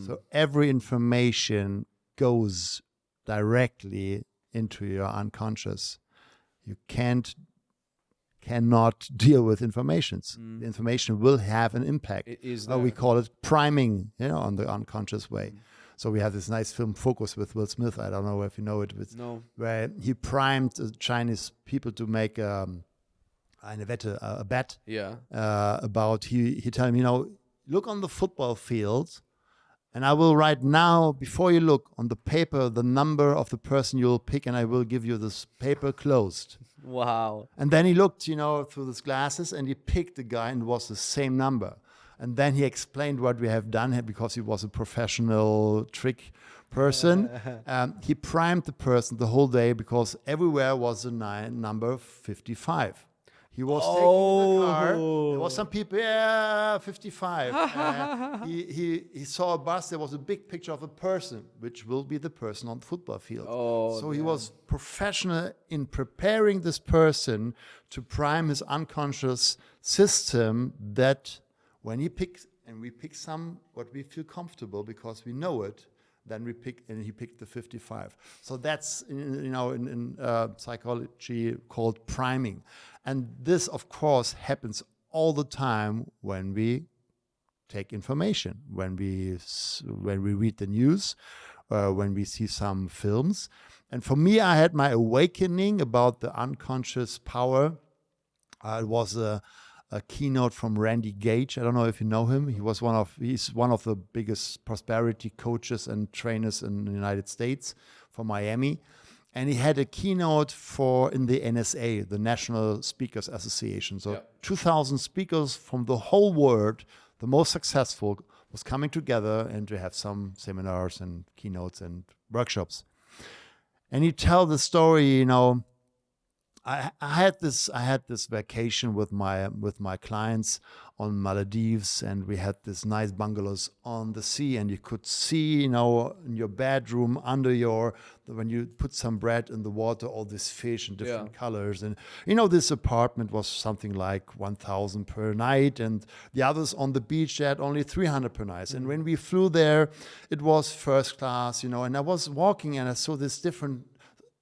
So every information goes directly into your unconscious. You cannot deal with informations. The information will have an impact. It is we call it priming, you know, on the unconscious way. So we have this nice film Focus with Will Smith. I don't know if you know it. Where he primed Chinese people to make a bet. Yeah. About he told him, you know, look on the football field, and I will write now, before you look on the paper, the number of the person you'll pick, and I will give you this paper closed. Wow. And then he looked, you know, through his glasses, and he picked the guy, and it was the same number. And then he explained what we have done here, because he was a professional trick person. He primed the person the whole day, because everywhere was the number 55. He was taking the car. There was some people, 55. He saw a bus. There was a big picture of a person, which will be the person on the football field. So he was professional in preparing this person to prime his unconscious system, that when he picks, and we pick some what we feel comfortable because we know it, then we pick, and he picked the 55. So that's, you know, in psychology called priming. And this, of course, happens all the time when we take information, when we read the news, when we see some films. And for me, I had my awakening about the unconscious power. It was a keynote from Randy Gage. I don't know if you know him. He's one of the biggest prosperity coaches and trainers in the United States, from Miami. And he had a keynote in the NSA, the National Speakers Association. So 2,000 speakers from the whole world, the most successful, was coming together, and to have some seminars and keynotes and workshops. And he tell the story, you know, I had this vacation with my clients on Maldives, and we had this nice bungalows on the sea, and you could see, you know, in your bedroom when you put some bread in the water, all this fish in different colors. And, you know, this apartment was something like 1,000 per night, and the others on the beach, they had only 300 per night. And when we flew there, it was first class, you know, and I was walking and I saw this different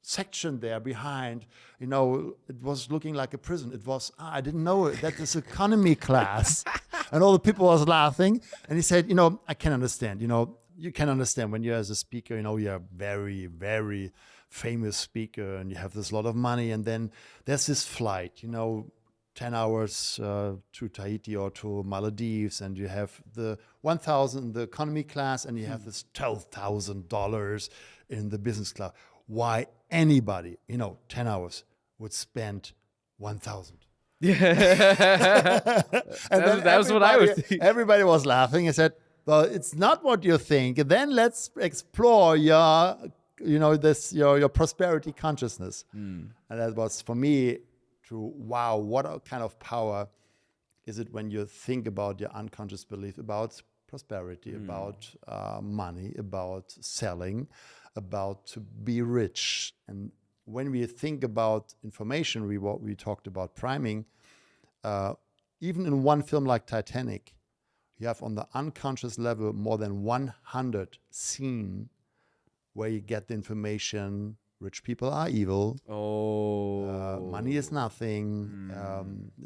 section there behind, you know, it was looking like a prison. It was, I didn't know it, that is economy class. And all the people was laughing. And he said, you know, I can understand, you know, you can understand when you're as a speaker, you know, you're a very, very famous speaker and you have this lot of money. And then there's this flight, you know, 10 hours to Tahiti or to Maldives, and you have the 1,000 in the economy class, and you have this $12,000 in the business class. Why anybody, you know, 10 hours would spend 1,000. Yeah. And that was what I was thinking. Everybody was laughing. I said, well, it's not what you think. Then let's explore your prosperity consciousness. And that was for me wow, what kind of power is it when you think about your unconscious belief about prosperity, about money, about selling, about to be rich. And when we think about information, we talked about priming, even in one film like Titanic, you have on the unconscious level more than 100 scenes where you get the information. Rich people are evil. Money is nothing.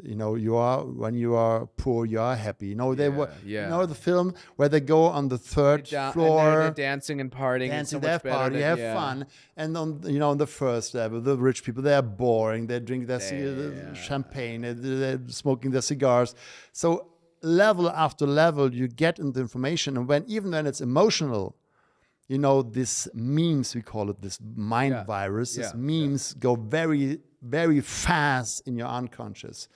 When you are poor, you are happy. The film where they go on the third floor, and they're dancing and partying, they have party, have fun, and on the first level, the rich people, they are boring. They drink their champagne, they're smoking their cigars. So level after level, you get into information, and even when it's emotional. This memes, we call it this mind virus, these memes go very, very fast in your unconscious.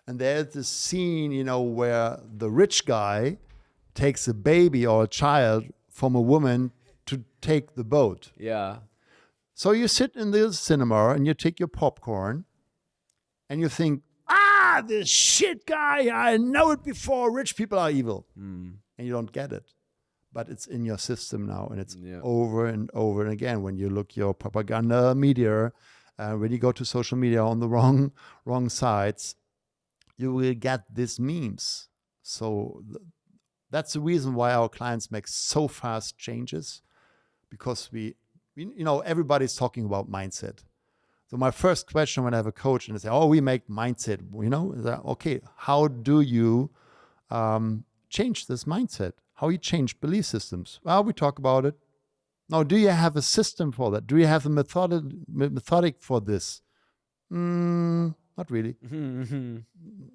And there's this scene, where the rich guy takes a baby or a child from a woman to take the boat. Yeah. So you sit in the cinema and you take your popcorn and you think, this shit guy, I know it before, rich people are evil. And you don't get it. But it's in your system now, and it's over and over and again. When you look your propaganda media, when you go to social media on the wrong sites, you will get these memes. So that's the reason why our clients make so fast changes, because everybody's talking about mindset. So my first question when I have a coach and they say, we make mindset, okay, how do you change this mindset? How you change belief systems? Well, we talk about it. Now, do you have a system for that? Do you have a methodic for this? Not really.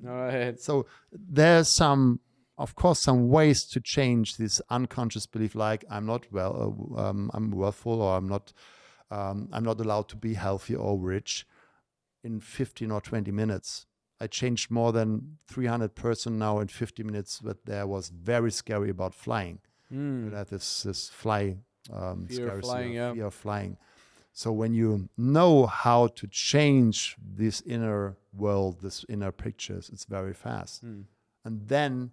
All right. So there's of course, some ways to change this unconscious belief, like I'm not I'm wealthful, or I'm not allowed to be healthy or rich in 15 or 20 minutes. I changed more than 300 person now in 50 minutes, but there was very scary about flying. That this fear of flying. So when you know how to change this inner world, this inner pictures, it's very fast. And then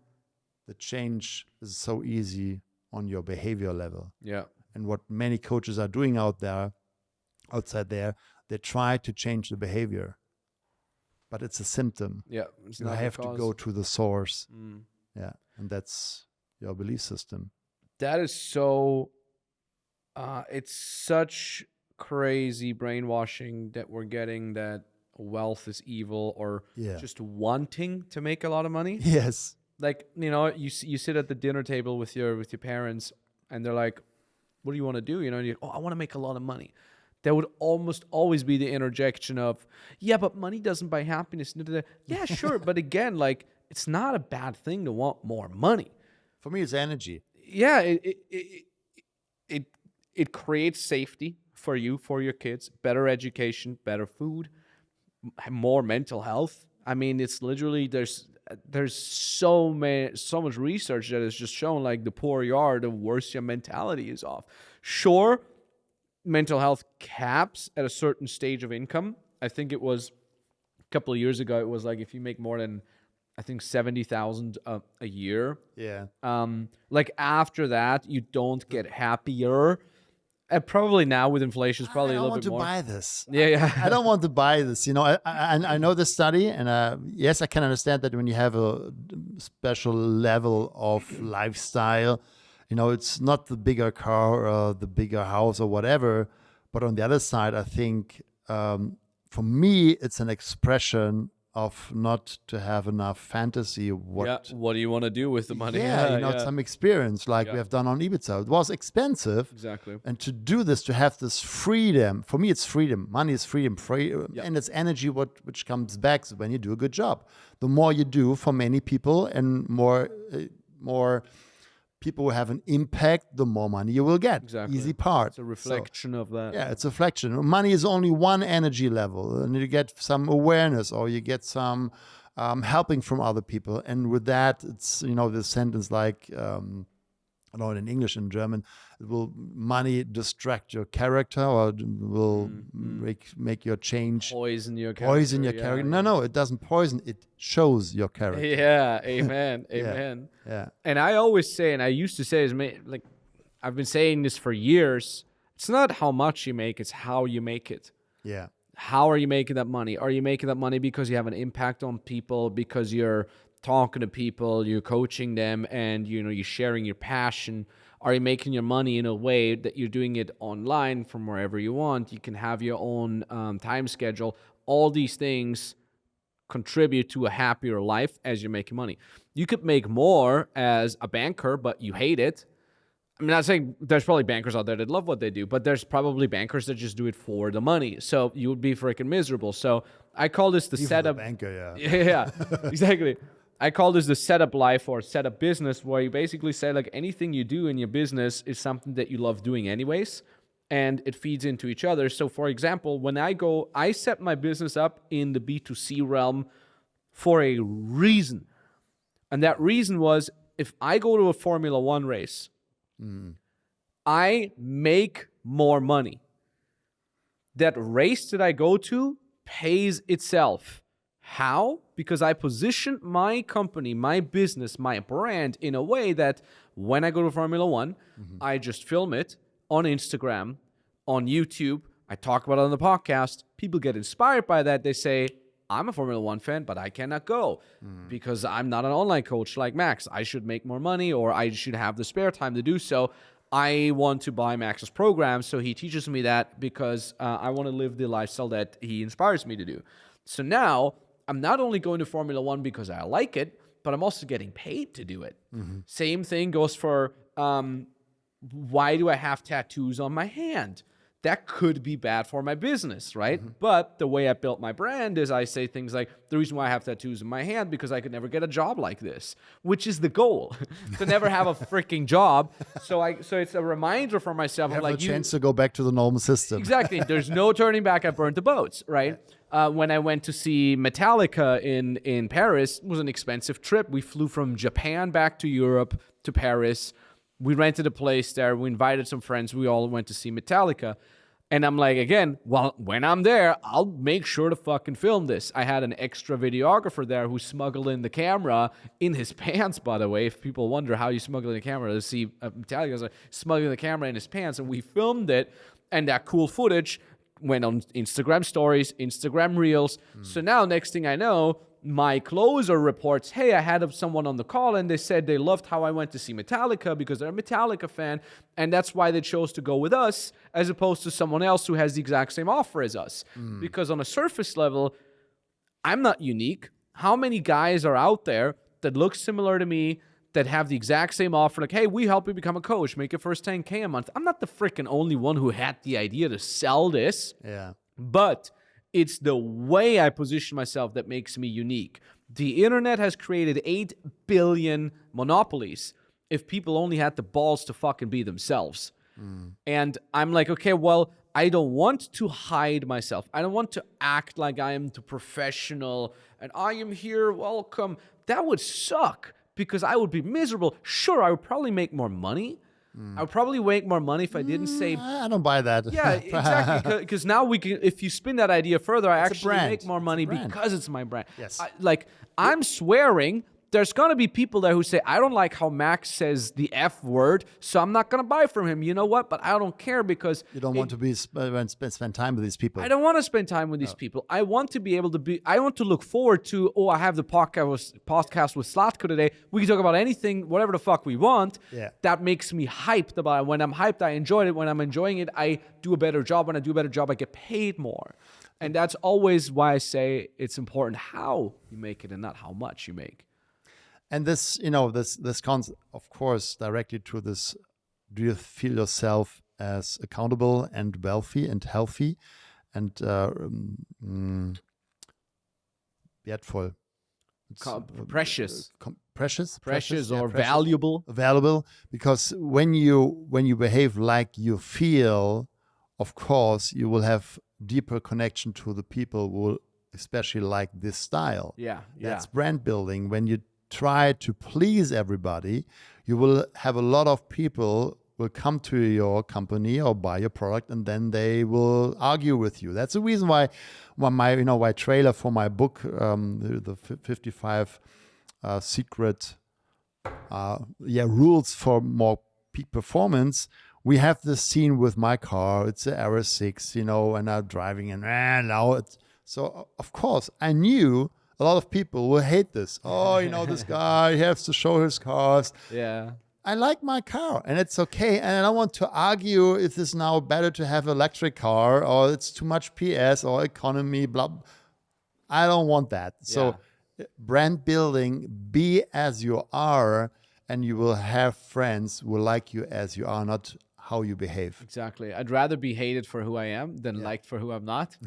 the change is so easy on your behavior level. Yeah. And what many coaches are doing outside there, they try to change the behavior. But it's a symptom. Yeah, you have to go to the source. Yeah, and that's your belief system. That is so. It's such crazy brainwashing that we're getting, that wealth is evil, or just wanting to make a lot of money. Yes. Like, you sit at the dinner table with your parents, and they're like, "What do you want to do?" And you're, I want to make a lot of money. There would almost always be the interjection of, but money doesn't buy happiness. Yeah, sure. But again, like, it's not a bad thing to want more money. For me, it's energy. Yeah, it creates safety for you, for your kids, better education, better food, more mental health. I mean, it's literally, there's so much research that has just shown, like, the poorer you are, the worse your mentality is off. Sure, mental health caps at a certain stage of income. I think it was a couple of years ago, it was like if you make more than, I think, 70,000 a year. Yeah. Like after that, you don't get happier. And probably now with inflation, it's probably a little bit more. I don't want to buy this. Yeah. I don't want to buy this. I know this study, and yes, I can understand that when you have a special level of lifestyle, it's not the bigger car or the bigger house or whatever. But on the other side, I think for me, it's an expression of not to have enough fantasy. What do you want to do with the money? Some experience like we have done on Ibiza. It was expensive. Exactly. And to do this, to have this freedom, for me, it's freedom. Money is freedom. And it's energy which comes back when you do a good job. The more you do for many people and more people who have an impact, the more money you will get. Exactly. Easy part. It's a reflection of that. Yeah, it's a reflection. Money is only one energy level, and you get some awareness, or you get some helping from other people. And with that, it's, the sentence like, I don't know in English, in German, will money distract your character, or will make your change Poison your character. poison your character? No, it doesn't poison. It shows your character. Yeah, amen, amen. Yeah. And I always say, and I used to say, like I've been saying this for years. It's not how much you make; it's how you make it. Yeah. How are you making that money? Are you making that money because you have an impact on people, because you're talking to people, you're coaching them, and you're sharing your passion? Are you making your money in a way that you're doing it online from wherever you want? You can have your own time schedule. All these things contribute to a happier life as you're making money. You could make more as a banker, but you hate it. I'm not saying there's probably bankers out there that love what they do, but there's probably bankers that just do it for the money. So you would be freaking miserable. So I call this the Even setup. the banker, Yeah, exactly. I call this the setup life or setup business, where you basically say like anything you do in your business is something that you love doing anyways, and it feeds into each other. So for example, when I set my business up in the B2C realm for a reason. And that reason was, if I go to a Formula One race, I make more money. That race that I go to pays itself. How? Because I position my company, my business, my brand in a way that when I go to Formula One, I just film it on Instagram, on YouTube. I talk about it on the podcast. People get inspired by that. They say, I'm a Formula One fan, but I cannot go because I'm not an online coach like Max. I should make more money, or I should have the spare time to do so. I want to buy Max's program, so he teaches me that because I want to live the lifestyle that he inspires me to do. So now I'm not only going to Formula One because I like it, but I'm also getting paid to do it. Same thing goes for why do I have tattoos on my hand? That could be bad for my business, right? But the way I built my brand is I say things like, the reason why I have tattoos in my hand, because I could never get a job like this, which is the goal, to never have a freaking job. So it's a reminder for myself. You have like, a chance to go back to the normal system. Exactly. There's no turning back. I burned the boats, right? When I went to see Metallica in Paris, it was an expensive trip. We flew from Japan back to Europe to Paris. We rented a place there. We invited some friends. We all went to see Metallica. And I'm like, again, well, when I'm there, I'll make sure to fucking film this. I had an extra videographer there who smuggled in the camera in his pants, by the way. If people wonder how you smuggle in the camera to see Metallica, I was like, smuggling the camera in his pants. And we filmed it. And that cool footage went on Instagram stories, Instagram reels. So now, next thing I know, my closer reports, hey, I had someone on the call and they said they loved how I went to see Metallica because they're a Metallica fan, and that's why they chose to go with us as opposed to someone else who has the exact same offer as us. Because on a surface level, I'm not unique. How many guys are out there that look similar to me, that have the exact same offer, like, hey, we help you become a coach, make your first 10K a month? I'm not the freaking only one who had the idea to sell this. Yeah. But it's the way I position myself that makes me unique. The internet has created 8 billion monopolies if people only had the balls to fucking be themselves. And I'm like, okay, well, I don't want to hide myself. I don't want to act like I am the professional and I am here, welcome. That would suck because I would be miserable. Sure, I would probably make more money. I would probably make more money if I didn't say... I don't buy that. Yeah, exactly. Because now we can, if you spin that idea further, I actually make more money because it's my brand. Yes. I'm swearing there's going to be people there who say, I don't like how Max says the F word, so I'm not going to buy from him. You know what? But I don't care because... You don't want to spend time with these people. I don't want to spend time with these people. I want to be able to be... I want to look forward to, oh, I have the podcast with Slatco today. We can talk about anything, whatever the fuck we want. Yeah. That makes me hyped about it. When I'm hyped, I enjoy it. When I'm enjoying it, I do a better job. When I do a better job, I get paid more. And that's always why I say it's important how you make it and not how much you make. And this, this comes, of course, directly to this. Do you feel yourself as accountable and wealthy and healthy and wertvoll? Precious. Precious or valuable. Valuable, because when you behave like you feel, of course, you will have deeper connection to the people who will especially like this style. Yeah. That's brand building. When you try to please everybody, you will have a lot of people will come to your company or buy your product, and then they will argue with you. That's the reason why my trailer for my book, the 55 secret rules for more peak performance. We have this scene with my car. It's the Aero 6, and I'm driving, and now it's so. Of course, I knew a lot of people will hate this. Oh, this guy, he has to show his cars. Yeah. I like my car, and it's okay. And I don't want to argue if it's now better to have an electric car or it's too much PS or economy, blah. I don't want that. So brand building, be as you are, and you will have friends who like you as you are, not how you behave. Exactly. I'd rather be hated for who I am than liked for who I'm not.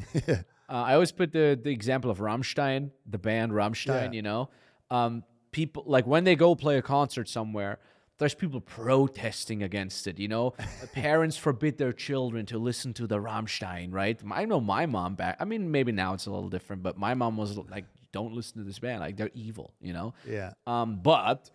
I always put the example of Rammstein, the band Rammstein, people, like when they go play a concert somewhere, there's people protesting against it, Parents forbid their children to listen to the Rammstein, right? I know my mom maybe now it's a little different, but my mom was like, don't listen to this band. Like, they're evil, Yeah. But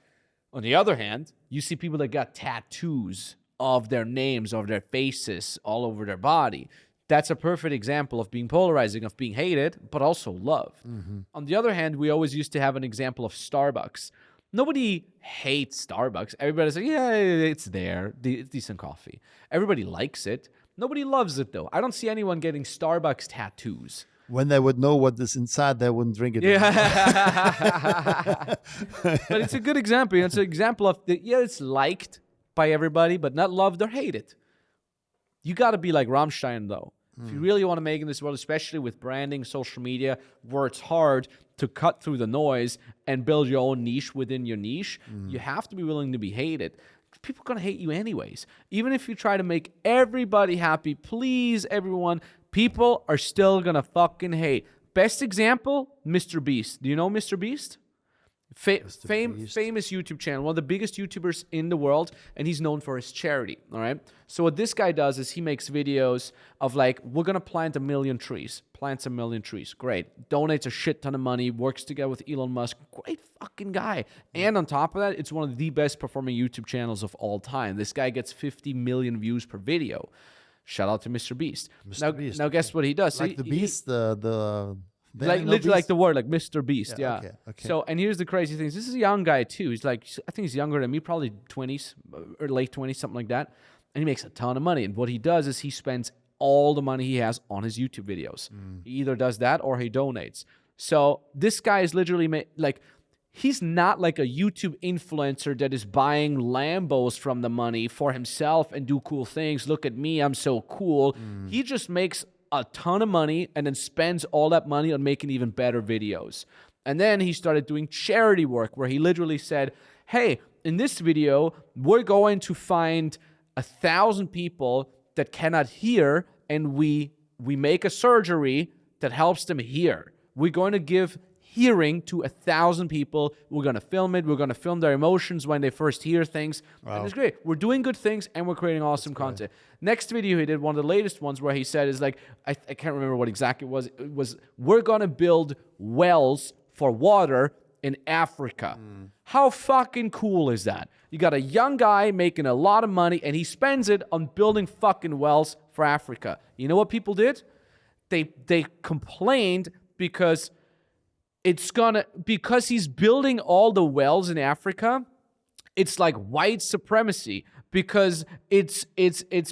on the other hand, you see people that got tattoos of their names, of their faces all over their body. That's a perfect example of being polarizing, of being hated, but also loved. Mm-hmm. On the other hand, we always used to have an example of Starbucks. Nobody hates Starbucks. Everybody's like, yeah, it's there. It's decent coffee. Everybody likes it. Nobody loves it, though. I don't see anyone getting Starbucks tattoos. When they would know what is inside, they wouldn't drink it. Yeah. But it's a good example. It's an example of, it's liked by everybody, but not loved or hated. You got to be like Rammstein, though. If you really want to make it in this world, especially with branding, social media, where it's hard to cut through the noise and build your own niche within your niche, you have to be willing to be hated. People are going to hate you anyways. Even if you try to make everybody happy, please, everyone, people are still going to fucking hate. Best example, MrBeast. Do you know MrBeast? Famous YouTube channel, one of the biggest YouTubers in the world, and he's known for his charity, all right? So what this guy does is he makes videos of like, we're going to plant 1 million trees. Plants 1 million trees. Great. Donates a shit ton of money, works together with Elon Musk. Great fucking guy. And on top of that, it's one of the best performing YouTube channels of all time. This guy gets 50 million views per video. Shout out to MrBeast. Now guess what he does? Like the beast, the literally like the word, like MrBeast, yeah. Okay. So, and here's the crazy thing. This is a young guy, too. He's like, I think he's younger than me, probably 20s or late 20s, something like that. And he makes a ton of money. And what he does is he spends all the money he has on his YouTube videos. He either does that or he donates. So this guy is literally he's not like a YouTube influencer that is buying Lambos from the money for himself and do cool things. Look at me, I'm so cool. He just makes a ton of money and then spends all that money on making even better videos. And then he started doing charity work where he literally said, hey, in this video, we're going to find 1,000 people that cannot hear, and we make a surgery that helps them hear. We're going to give hearing to 1,000 people. We're going to film it. We're going to film their emotions when they first hear things. Wow. And it's great. We're doing good things and we're creating awesome content. Next video he did, one of the latest ones where he said is like, I can't remember what exactly it was. It was, we're going to build wells for water in Africa. How fucking cool is that? You got a young guy making a lot of money and he spends it on building fucking wells for Africa. You know what people did? They complained because he's building all the wells in Africa, it's like white supremacy because it's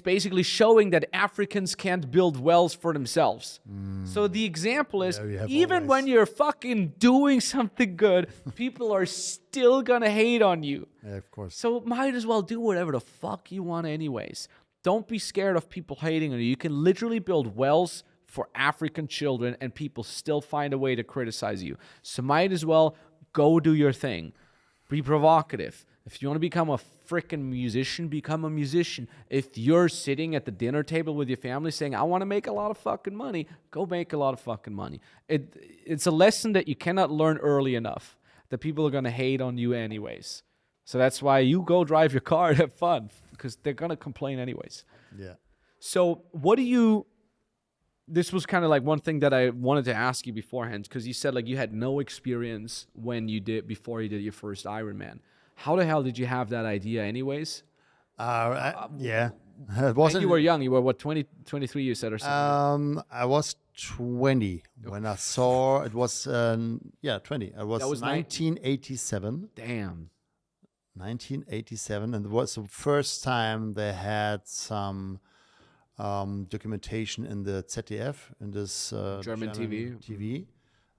basically showing that Africans can't build wells for themselves. So the example is, even when you're fucking doing something good, people are still gonna hate on you. Yeah, of course. So might as well do whatever the fuck you want anyways. Don't be scared of people hating on you. You can literally build wells for African children and people still find a way to criticize you. So might as well go do your thing. Be provocative. If you want to become a freaking musician, become a musician. If you're sitting at the dinner table with your family saying, I want to make a lot of fucking money, go make a lot of fucking money. It's a lesson that you cannot learn early enough, that people are going to hate on you anyways. So that's why you go drive your car and have fun, because they're going to complain anyways. Yeah. So this was kind of like one thing that I wanted to ask you beforehand, because you said like you had no experience before you did your first Ironman. How the hell did you have that idea anyways? Yeah, it And wasn't. you were young. You were what, 20, 23 you said or something? I was 20 when I saw it was 20. It was, That was 1987. Damn. 1987, and it was the first time they had some documentation in the ZDF, in this German TV. TV,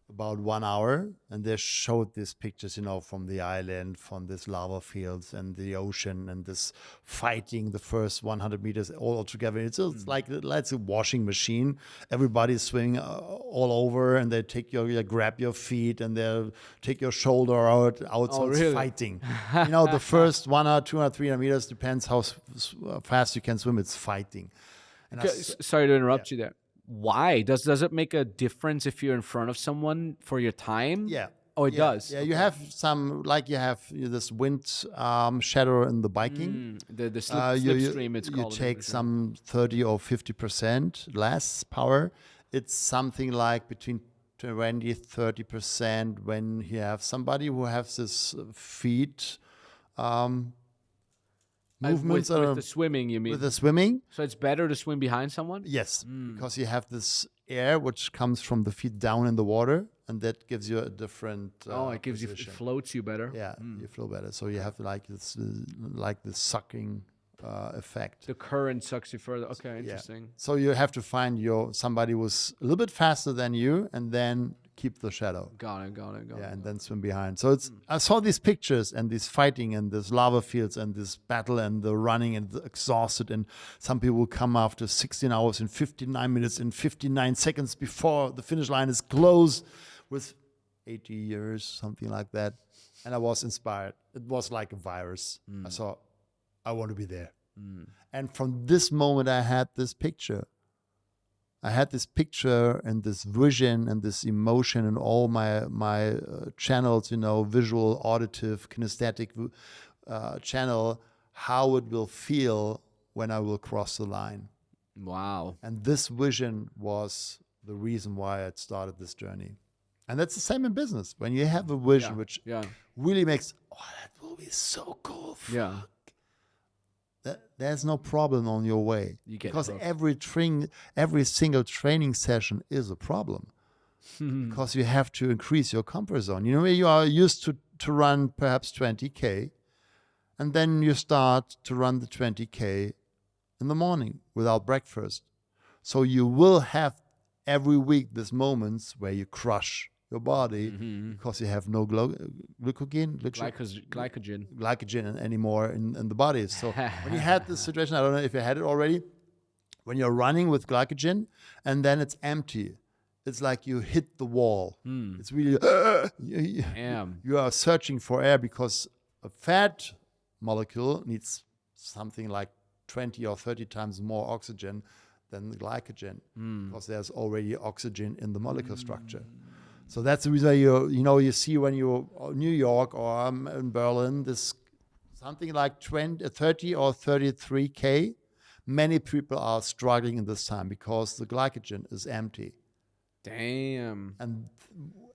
about 1 hour, and they showed these pictures, from the island, from this lava fields and the ocean, and this fighting the first 100 meters all together. It's like a washing machine. Everybody's swimming all over, and they grab your feet, and they take your shoulder out. So it's really? fighting. The first 100, 200, 300 meters, depends how fast you can swim. It's fighting. And Sorry to interrupt you there. Why? Does it make a difference if you're in front of someone for your time? Yeah. Oh, it does. Yeah, you have this wind shadow in the biking. The slipstream, it's you called. take some 30 or 50% less power. It's something like between 20, 30% when you have somebody who has this feet movements. With the swimming, you mean? With the swimming. So it's better to swim behind someone? Yes, because you have this air which comes from the feet down in the water, and that gives you a different it gives position. it floats you better. Yeah, you feel better. So you have like this sucking effect. The current sucks you further. Okay, interesting. Yeah. So you have to find somebody who's a little bit faster than you, and then keep the shadow. Got it. Yeah, and then swim behind. So I saw these pictures and this fighting and this lava fields and this battle and the running and the exhausted, and some people will come after 16 hours and 59 minutes and 59 seconds before the finish line is closed with 80 years, something like that. And I was inspired. It was like a virus. I saw, I want to be there. And from this moment, I had this picture. And this vision and this emotion and all my channels, visual, auditive, kinesthetic channel, how it will feel when I will cross the line. Wow. And this vision was the reason why I started this journey. And that's the same in business. When you have a vision which really makes, that will be so cool. Yeah. There's no problem on your way, because every single training session is a problem, because you have to increase your comfort zone. You are used to run perhaps 20K, and then you start to run the 20K in the morning without breakfast. So you will have every week these moments where you crush your body because you have no glycogen anymore in the body. So when you had this situation, I don't know if you had it already, when you're running with glycogen and then it's empty, it's like you hit the wall. It's really you are searching for air, because a fat molecule needs something like 20 or 30 times more oxygen than the glycogen, because there's already oxygen in the molecule structure. So that's the reason you see when you're in New York or in Berlin, this something like 30 or 33K. Many people are struggling in this time because the glycogen is empty. Damn. And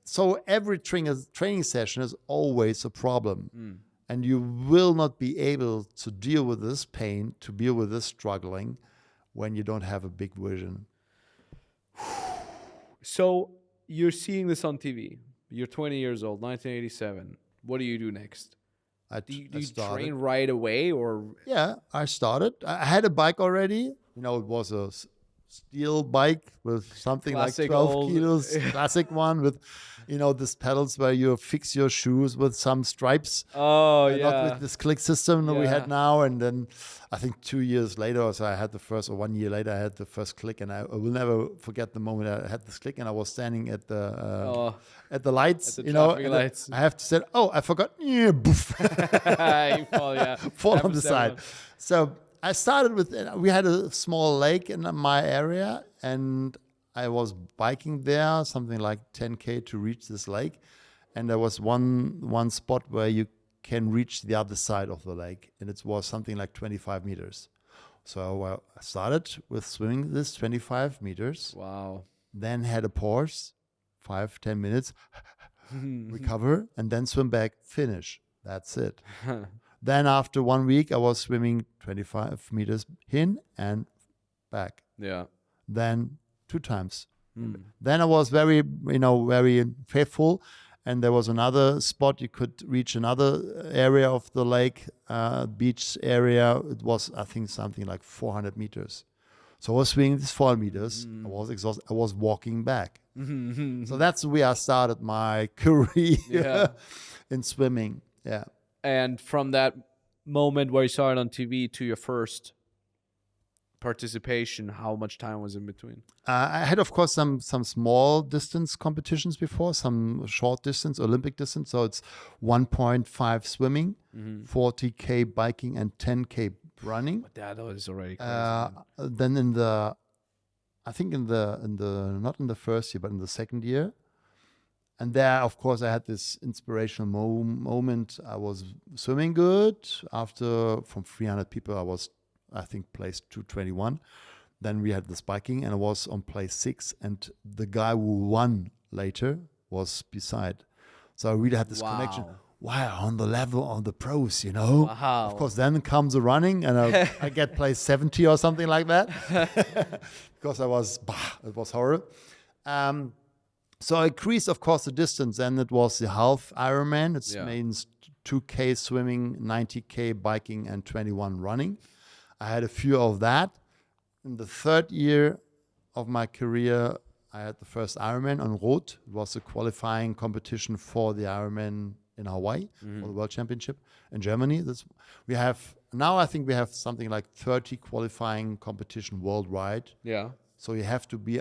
so every training session is always a problem. And you will not be able to deal with this pain, to deal with this struggling, when you don't have a big vision. So you're seeing this on TV. You're 20 years old, 1987. What do you do next? Do you train right away, or? Yeah, I started. I had a bike already. It was a steel bike with something classic like 12 kilos, classic one with, this pedals where you fix your shoes with some stripes. Oh, not with this click system that we had now. And then I think 2 years later, so I had the first, or 1 year later, I had the first click, and I will never forget the moment I had this click, and I was standing at the lights, at the traffic lights. I have to say, I forgot. Yeah, boof. You fall on the side. So I started with, we had a small lake in my area, and I was biking there, something like 10K to reach this lake. And there was one spot where you can reach the other side of the lake, and it was something like 25 meters. So I started with swimming this 25 meters. Wow. Then had a pause, 5-10 minutes, recover, and then swim back, finish. That's it. Then after 1 week, I was swimming 25 meters in and back. Yeah. Then 2 times. Then I was very faithful. And there was another spot you could reach, another area of the lake, beach area. It was, I think, something like 400 meters. So I was swimming these 400 meters. I was exhausted. I was walking back. So that's where I started my career in swimming. Yeah. And from that moment where you saw it on TV to your first participation, how much time was in between? I had, of course, some small distance competitions before, some short distance, Olympic distance. So it's 1.5 swimming, 40K biking, and 10K running. But that is already crazy. Then I think not in the first year, but in the second year. And there, of course, I had this inspirational moment. I was swimming good. From 300 people, I was, I think, place 221. Then we had the biking, and I was on place 6. And the guy who won later was beside. So I really had this connection. Wow, on the level of the pros, Wow. Of course, then comes the running, and I get place 70 or something like that. Because it was horrible. So I increased, of course, the distance, and it was the half Ironman. It means 2K swimming, 90K biking, and 21 running. I had a few of that. In the third year of my career, I had the first Ironman on Roth. It was a qualifying competition for the Ironman in Hawaii, for the World Championship in Germany. Now I think we have something like 30 qualifying competition worldwide. Yeah. So you have to be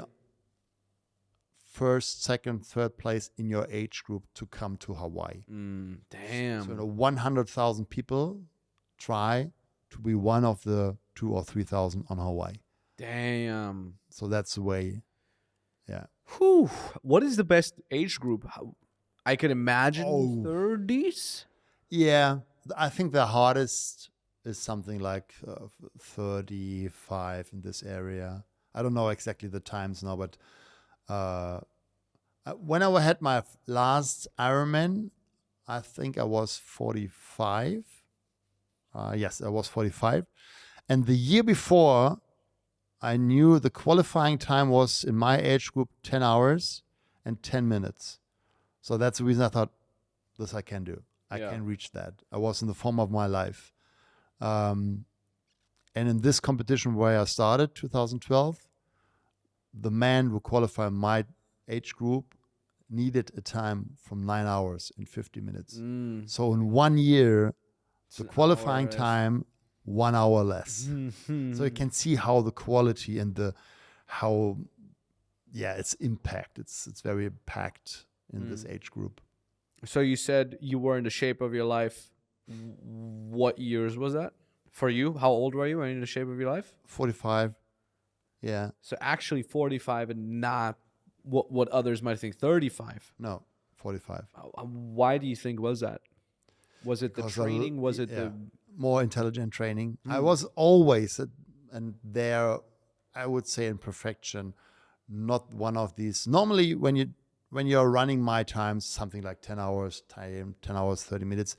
first, second, third place in your age group to come to Hawaii. Damn. So 100,000 people try to be one of the 2,000 or 3,000 on Hawaii. Damn. So that's the way. Yeah. Whew. What is the best age group? I could imagine 30s. Yeah. I think the hardest is something like 35 in this area. I don't know exactly the times now, but when I had my last Ironman, I think I was 45. Yes, I was 45. And the year before, I knew the qualifying time was in my age group 10 hours and 10 minutes. So that's the reason I thought, this I can do. I can reach that. I was in the form of my life. And in this competition where I started, 2012, the man who qualified my age group needed a time from 9 hours and 50 minutes. So in 1 year, the qualifying time, 1 hour less. So you can see how the quality and its impact. It's very packed in this age group. So you said you were in the shape of your life. What years was that for you? How old were you when in the shape of your life? 45. Yeah. So actually 45 and not what others might think 35. No, 45. Why do you think was that? Was it the training? Was it the more intelligent training? I was always, and there, I would say in perfection, not one of these. Normally, when you're running my times, something like 10 hours time, 10 hours, 30 minutes,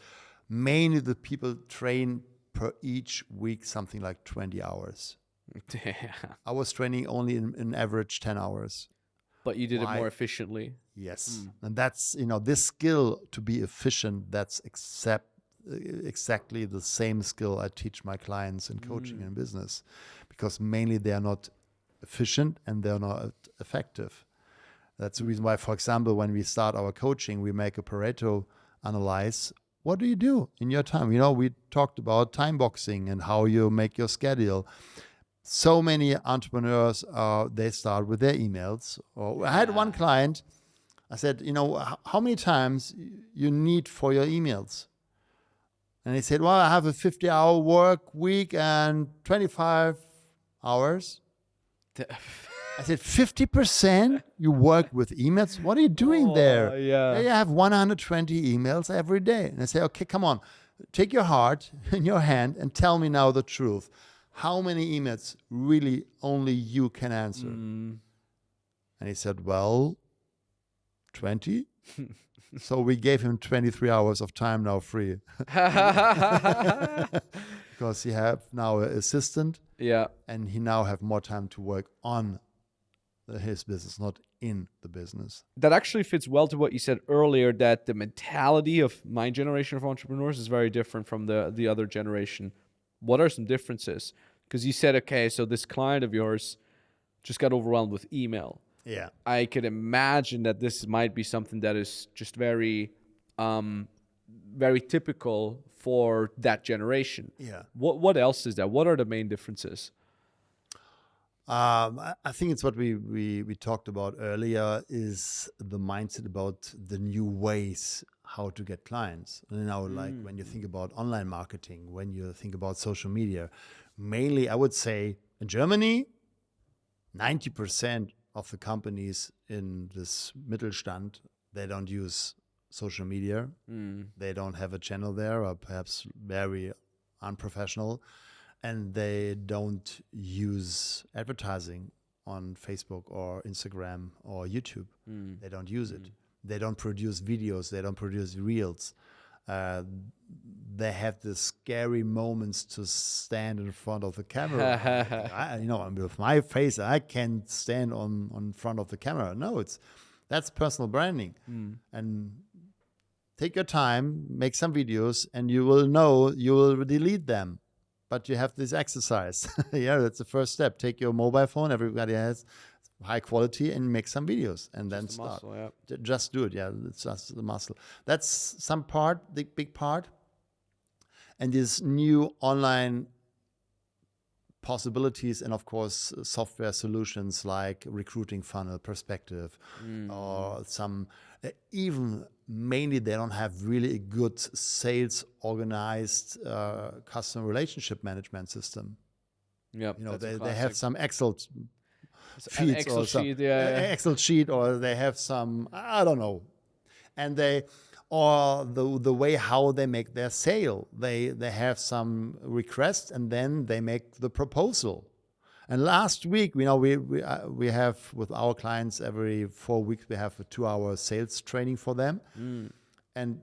mainly the people train per each week something like 20 hours. Damn. I was training only in average 10 hours. But you did it more efficiently. Yes. And that's, this skill to be efficient, that's exactly the same skill I teach my clients in coaching and business, because mainly they are not efficient and they're not effective. That's the reason why, for example, when we start our coaching, we make a Pareto analyze. What do you do in your time? We talked about time boxing and how you make your schedule. So many entrepreneurs, they start with their emails. I had one client, I said, how many times you need for your emails? And he said, well, I have a 50-hour work week and 25 hours. I said, 50% you work with emails? What are you doing there? Yeah. You have 120 emails every day. And I say, okay, come on, take your heart in your hand and tell me now the truth. How many emails really only you can answer? And he said, well, 20. So we gave him 23 hours of time now free. Because he have now an assistant. Yeah. And he now have more time to work on his business, not in the business. That actually fits well to what you said earlier, that the mentality of my generation of entrepreneurs is very different from the other generation. What are some differences? Because you said, okay, so this client of yours just got overwhelmed with email. Yeah. I could imagine that this might be something that is just very, very typical for that generation. Yeah. What else is that? What are the main differences? I think it's what we talked about earlier, is the mindset about the new ways how to get clients. Like when you think about online marketing, when you think about social media, mainly I would say in Germany, 90% of the companies in this Mittelstand, they don't use social media. They don't have a channel there, or perhaps very unprofessional. And they don't use advertising on Facebook or Instagram or YouTube. They don't use it. They don't produce videos. They don't produce reels. They have the scary moments to stand in front of the camera. With my face, I can't stand on front of the camera. No, that's personal branding. And take your time, make some videos, and you will know you will delete them. But you have this exercise. Yeah, that's the first step. Take your mobile phone, everybody has high quality, and make some videos, and then start. Muscle, yeah. Just do it. Yeah, it's just the muscle. That's some part, the big part. And these new online possibilities, and of course software solutions like recruiting funnel, Perspective, or some even mainly they don't have really a good sales organized customer relationship management system. Yeah, they have some Excel sheets Excel or some sheet, yeah. Excel sheet, or they have some, I don't know, and or the way how they make their sale. They have some requests, and then they make the proposal. And last week, we have with our clients every 4 weeks we have a 2-hour sales training for them. And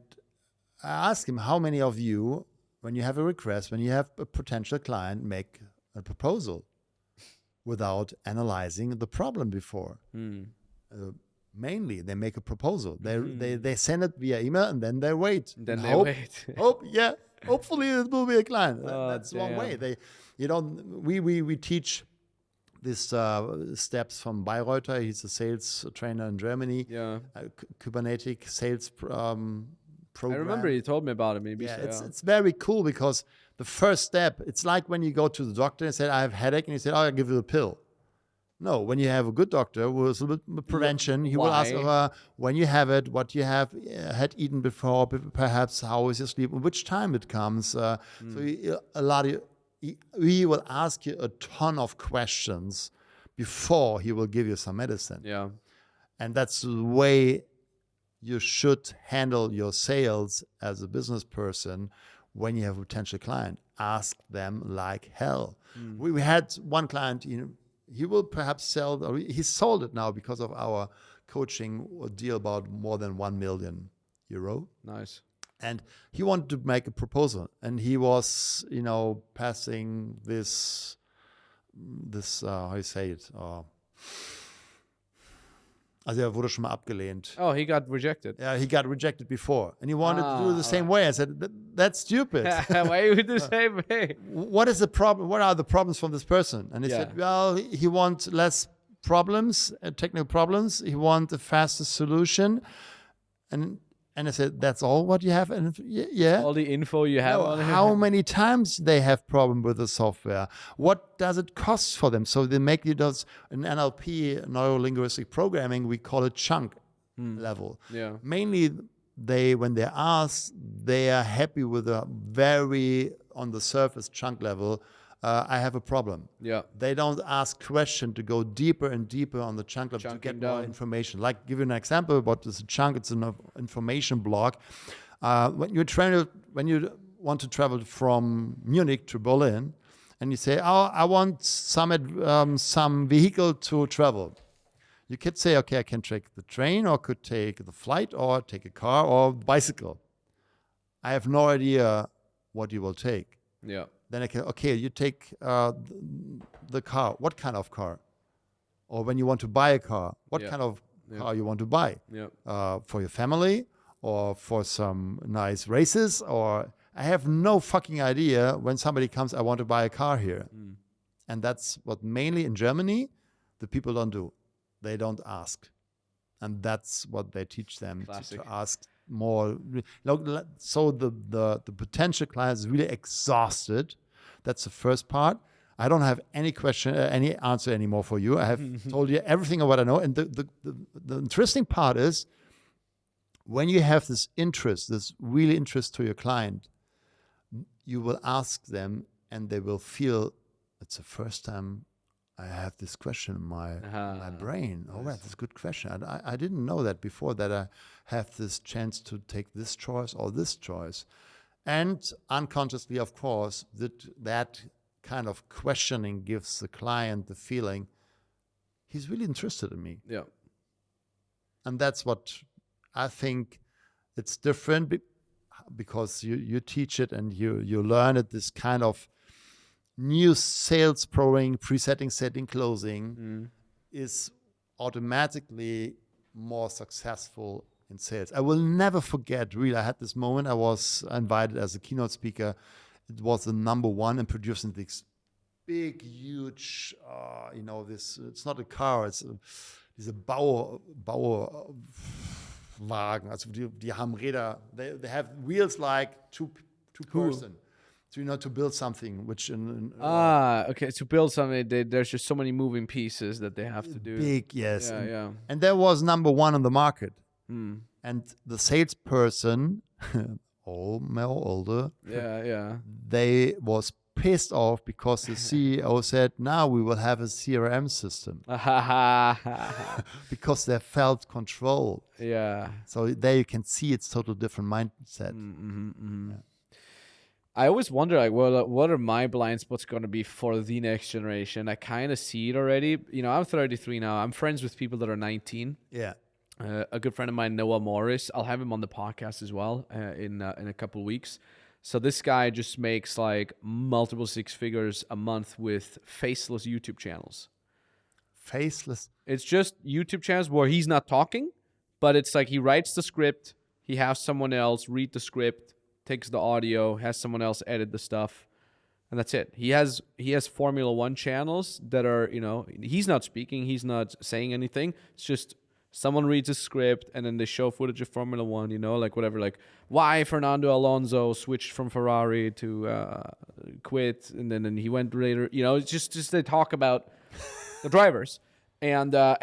I ask him, how many of you, when you have a request, when you have a potential client, make a proposal without analyzing the problem before? Mainly, they make a proposal. They send it via email, and then they wait. Then they hope, wait. Hopefully it will be a client. That's one damn. way. We teach these steps from Bayreuther. He's a sales trainer in Germany. Yeah. Kubernetes sales program. I remember you told me about it. Maybe. Yeah, it's very cool, because the first step, it's like when you go to the doctor and say, I have a headache, and he said, I'll give you a pill. No, when you have a good doctor with a little bit prevention, he will ask when you have it, what you have had eaten before, perhaps how is your sleep, and which time it comes. So he will ask you a ton of questions before he will give you some medicine. Yeah. And that's the way you should handle your sales as a business person when you have a potential client. Ask them like hell. We had one client, he will perhaps sell, or he sold it now because of our coaching deal, about more than €1 million. Nice. And he wanted to make a proposal, and he was, passing this how you say it? Also er wurde schon mal abgelehnt. Oh, he got rejected. Yeah, he got rejected before, and he wanted to do the same way. I said, that's stupid. Why you do the same way? What is the problem? What are the problems from this person? And he said, well, he wants less problems, technical problems. He wants a faster solution. And I said, that's all what you have? And yeah. All the info you have on it. How many times they have problem with the software? What does it cost for them? So they make it as an NLP, neuro-linguistic programming, we call it chunk level. Yeah. Mainly when they ask, they are happy with a very on the surface chunk level. I have a problem. Yeah. They don't ask question to go deeper and deeper on the chunk level to get more information. Like, give you an example, what is a chunk? It's an information block. When you want to travel from Munich to Berlin, and you say, I want some vehicle to travel. You could say, okay, I can take the train or could take the flight or take a car or bicycle. I have no idea what you will take. Yeah. Then I can, okay, you take the car. What kind of car? Or when you want to buy a car, what kind of car you want to buy? Yeah. For your family or for some nice races? Or I have no fucking idea when somebody comes, I want to buy a car here. And that's what mainly in Germany, the people don't do. They don't ask. And that's what they teach them to ask more. So the potential client is really exhausted. That's the first part. I don't have any question, any answer anymore for you. I have told you everything of what I know. And the interesting part is when you have this interest, this really interest to your client, you will ask them and they will feel it's the first time I have this question in my brain. Oh, that's a good question. I didn't know that before, that I have this chance to take this choice or this choice. And unconsciously, of course, that kind of questioning gives the client the feeling he's really interested in me. Yeah. And that's what I think it's different because you teach it and you learn it, this kind of new sales programming, presetting, setting, closing is automatically more successful in sales. I will never forget, really, I had this moment. I was invited as a keynote speaker. It was the number one in producing this big, huge, this, it's not a car, it's diese Bauwagen. Also die haben Räder, they have wheels like two person. So, to build something, which okay, to build something, there's just so many moving pieces that they have to do. Big, yes. Yeah. And there was number one on the market. And the salesperson, older, they was pissed off because the CEO said, now we will have a CRM system. Because they felt control. Yeah. So there you can see it's total different mindset. Yeah. I always wonder, like, well, what are my blind spots going to be for the next generation? I kind of see it already. I'm 33 now. I'm friends with people that are 19. Yeah. A good friend of mine, Noah Morris, I'll have him on the podcast as well in a couple of weeks. So this guy just makes like multiple six figures a month with faceless YouTube channels. Faceless? It's just YouTube channels where he's not talking, but it's like he writes the script, he has someone else read the script, takes the audio, has someone else edit the stuff, and that's it. He has Formula One channels that are, he's not speaking, he's not saying anything. It's just someone reads a script and then they show footage of Formula One, like whatever, like why Fernando Alonso switched from Ferrari to quit, and then he went later. It's just they talk about the drivers, and there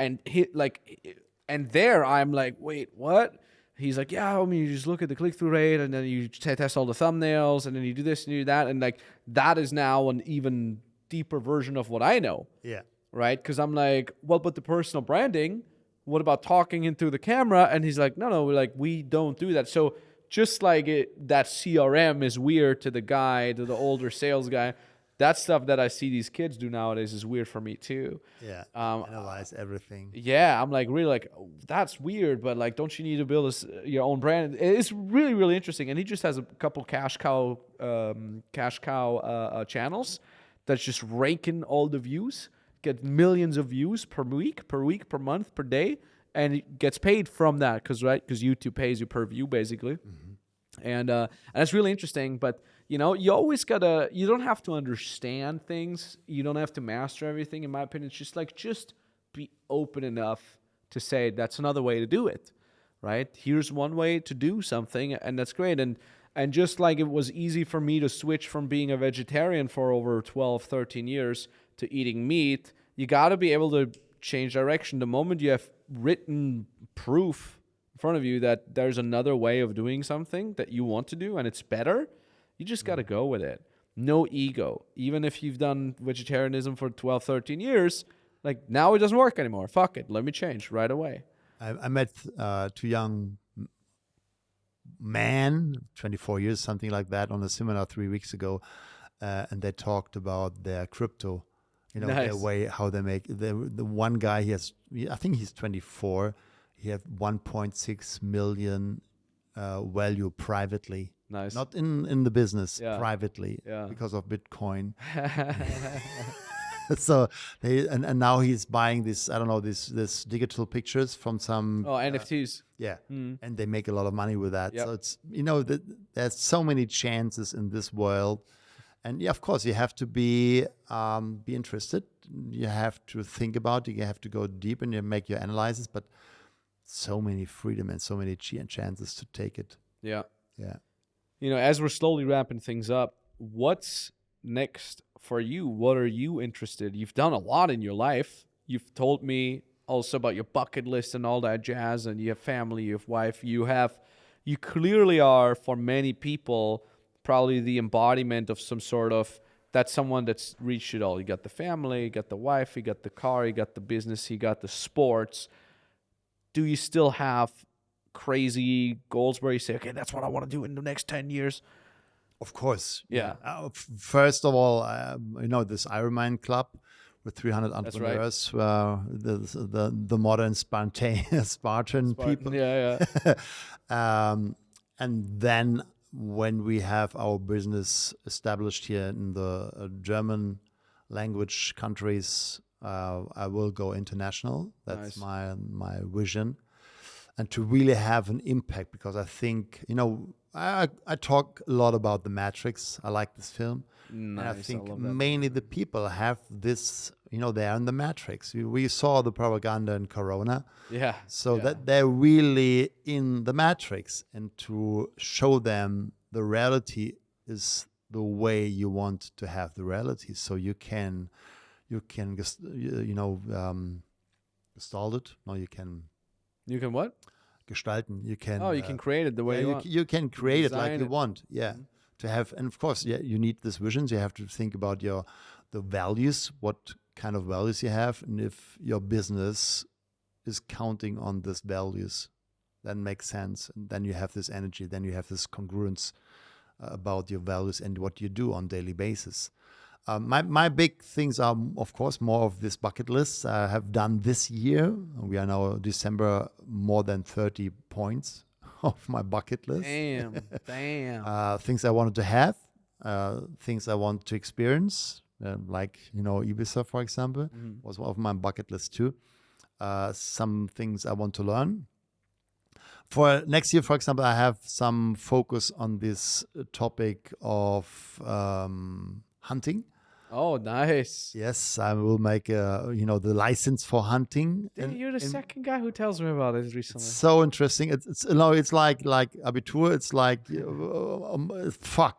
I'm like, wait, what? He's like, yeah, you just look at the click-through rate, and then you test all the thumbnails, and then you do this and you do that, and like that is now an even deeper version of what I know. Yeah. Right? Because I'm like, well, but the personal branding, what about talking into the camera? And he's like, no, we don't do that. So just like that CRM is weird to the older sales guy, that stuff that I see these kids do nowadays is weird for me too. Yeah. Analyze everything. Yeah. I'm like, really like, oh, that's weird, but like, don't you need to build your own brand? It's really, really interesting. And he just has a couple cash cow channels that's just raking all the views, get millions of views per week, per month, per day. And it gets paid from that because YouTube pays you per view basically. And it's really interesting, but you always you don't have to understand things. You don't have to master everything. In my opinion, it's just be open enough to say that's another way to do it, right? Here's one way to do something, and that's great. And just like it was easy for me to switch from being a vegetarian for over 12, 13 years to eating meat, you got to be able to change direction. The moment you have written proof in front of you that there's another way of doing something that you want to do and it's better, you just got to go with it. No ego. Even if you've done vegetarianism for 12, 13 years, like now it doesn't work anymore. Fuck it. Let me change right away. I met two young men, 24 years, something like that, on a seminar 3 weeks ago. And they talked about their crypto You know, Nice. their way, how they make the one guy. I think he's 24. He had 1.6 million value privately, Nice. not in the business, Yeah. privately, Yeah. because of Bitcoin. So and now he's buying this, I don't know, this digital pictures from some NFTs. yeah, and they make a lot of money with that. Yep. So it's, you know, there's so many chances in this world, and yeah, of course you have to be interested. You have to think about it. You have to go deep and you make your analysis. But so many freedom and so many chances to take it. Yeah. Yeah. You know, as we're slowly wrapping things up, what's next for you? What are you interested? You've done a lot in your life. You've told me also about your bucket list and all that jazz, and you have family, you have wife, you clearly are, for many people, probably the embodiment of some sort of, that's someone that's reached it all. You got the family, you got the wife, you got the car, you got the business, you got the sports. Do you still have crazy goals where you say, okay, that's what I want to do in the next 10 years? Of course. Yeah. First of all, you know, this Ironman club with 300 entrepreneurs, the modern Spartan people. Yeah. And then when we have our business established here in the German language countries, I will go international. That's Nice. my vision. And to really have an impact, because I think, you know, I talk a lot about the Matrix. I like this film. Nice. And I think love that. mainly the people have this, you know, they're in the Matrix. We saw the propaganda in Corona. Yeah. So yeah. that they're really in the Matrix, and to show them the reality is the way you want to have the reality. So you can just, you know, gestalt it. No, you can what? gestalten. You can. You can create it the way you want. You can create it like Design you it. want. Yeah. To have, and of course, yeah, you need these visions. You have to think about the values, what kind of values you have, and if your business is counting on these values, then makes sense. And then you have this energy. Then you have this congruence about your values and what you do on daily basis. My big things are, of course, more of this bucket list I have done this year. We are now December, more than 30 points of my bucket list. Damn. Things I wanted to have, things I want to experience, like, you know, Ibiza, for example, was one of my bucket list too. Some things I want to learn. For next year, for example, I have some focus on this topic of hunting. Oh, nice. Yes, I will make the license for hunting. You're the second guy who tells me about it recently. It's so interesting. It's like Abitur. It's like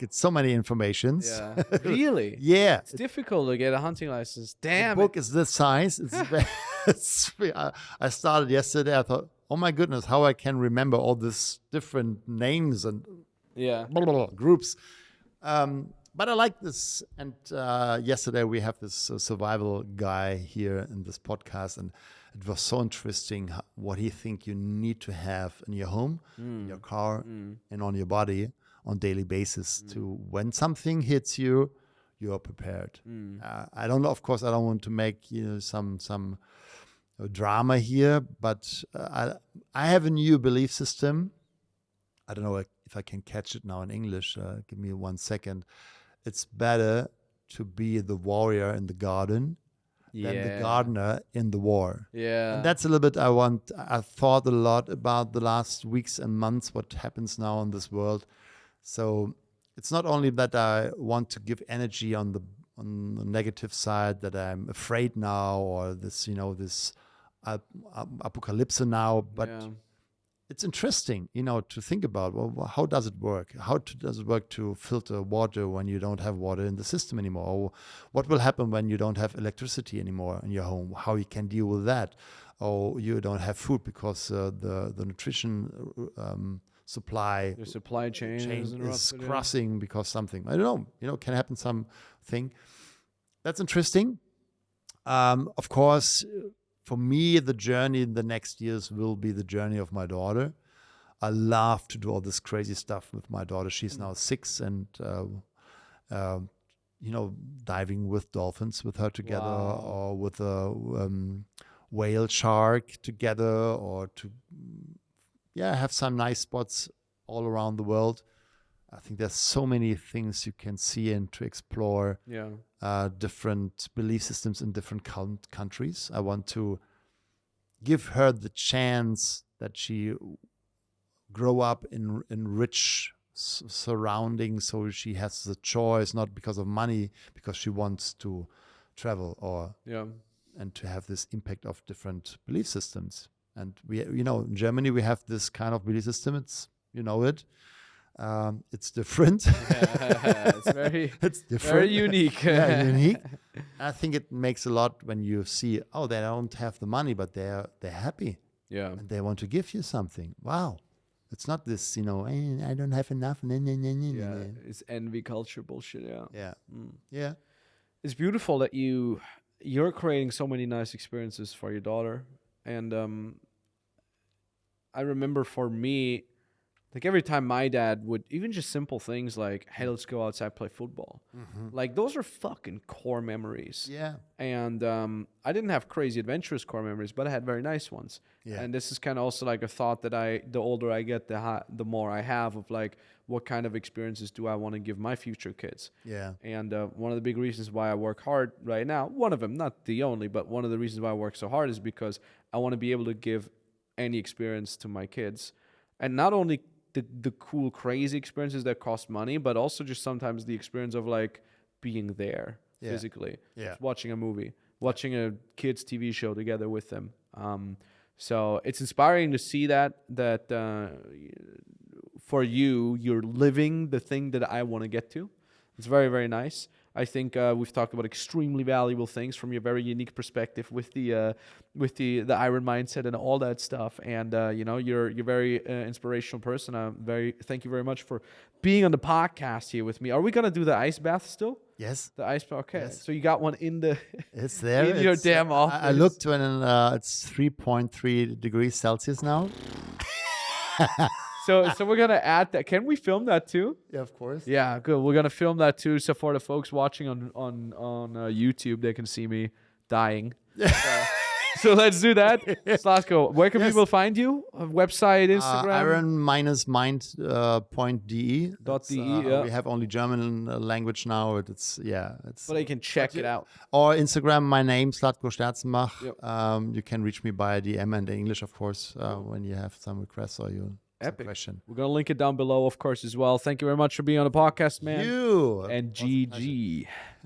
it's so many informations. Yeah. Really? Yeah. It's difficult to get a hunting license. Damn. The book is this size. I started yesterday. I thought, oh my goodness, how I can remember all these different names and groups. But I like this. And yesterday we have this survival guy here in this podcast, and it was so interesting what he think you need to have in your home, in your car, and on your body on daily basis to, when something hits you, you are prepared. I don't know. Of course, I don't want to make some drama here, but I have a new belief system. I don't know if I can catch it now in English. Give me 1 second. It's better to be the warrior in the garden than the gardener in the war. Yeah. And that's a little bit I thought a lot about the last weeks and months, what happens now in this world. So it's not only that I want to give energy on the negative side, that I'm afraid now, or this, this apocalypse now, but it's interesting, to think about, well, how does it work? Does it work to filter water when you don't have water in the system anymore? Or what will happen when you don't have electricity anymore in your home? How you can deal with that? Or you don't have food because the nutrition supply, the supply chain is crossing because something, I don't know, can happen something. That's interesting. Of course, for me, the journey in the next years will be the journey of my daughter. I love to do all this crazy stuff with my daughter. She's now 6, and diving with dolphins with her together, Wow. or with a whale shark together, or to have some nice spots all around the world. I think there's so many things you can see and to explore. Yeah. Different belief systems in different countries. I want to give her the chance that she grow up in rich surroundings, so she has the choice, not because of money, because she wants to travel and to have this impact of different belief systems. And we, in Germany, we have this kind of belief system. It's, it's different. It's it's different. very unique. Yeah, unique. I think it makes a lot when you see, they don't have the money, but they're happy. Yeah. And they want to give you something. Wow. It's not this, I don't have enough. Yeah. It's envy culture bullshit. Yeah. Yeah. Yeah. It's beautiful that you're creating so many nice experiences for your daughter. And I remember for me, like every time my dad would, even just simple things like, hey, let's go outside, play football. Like those are fucking core memories. Yeah. And I didn't have crazy adventurous core memories, but I had very nice ones. Yeah. And this is kind of also like a thought that the older I get, the more I have of like, what kind of experiences do I want to give my future kids? Yeah. And one of the big reasons why I work hard right now, one of them, not the only, but one of the reasons why I work so hard is because I want to be able to give any experience to my kids. And not only the cool, crazy experiences that cost money, but also just sometimes the experience of like being there physically, Yeah. watching a movie, watching a kids TV show together with them. So it's inspiring to see that for you're living the thing that I want to get to. It's very, very nice. I think we've talked about extremely valuable things from your very unique perspective with the Iron mindset and all that stuff. And you're a very inspirational person. Thank you very much for being on the podcast here with me. Are we gonna do the ice bath still? Yes. The ice bath. Okay. Yes. So you got one in the It's there. in your damn office. I looked when it's 3.3 degrees Celsius now. So we're gonna add that. Can we film that too? Yeah, of course. Yeah, good. We're gonna film that too. So for the folks watching on YouTube, they can see me dying. So let's do that. Slatko, where can people find you? Website, Instagram? Iron-mind.de. .de, We have only German language now. It's But they can check it out. Or Instagram, my name, Slatco Sterzenbach. Yep. You can reach me by DM and English, of course, when you have some requests or you Epic. question. We're going to link it down below, of course, as well. Thank you very much for being on the podcast, man. You. And GG.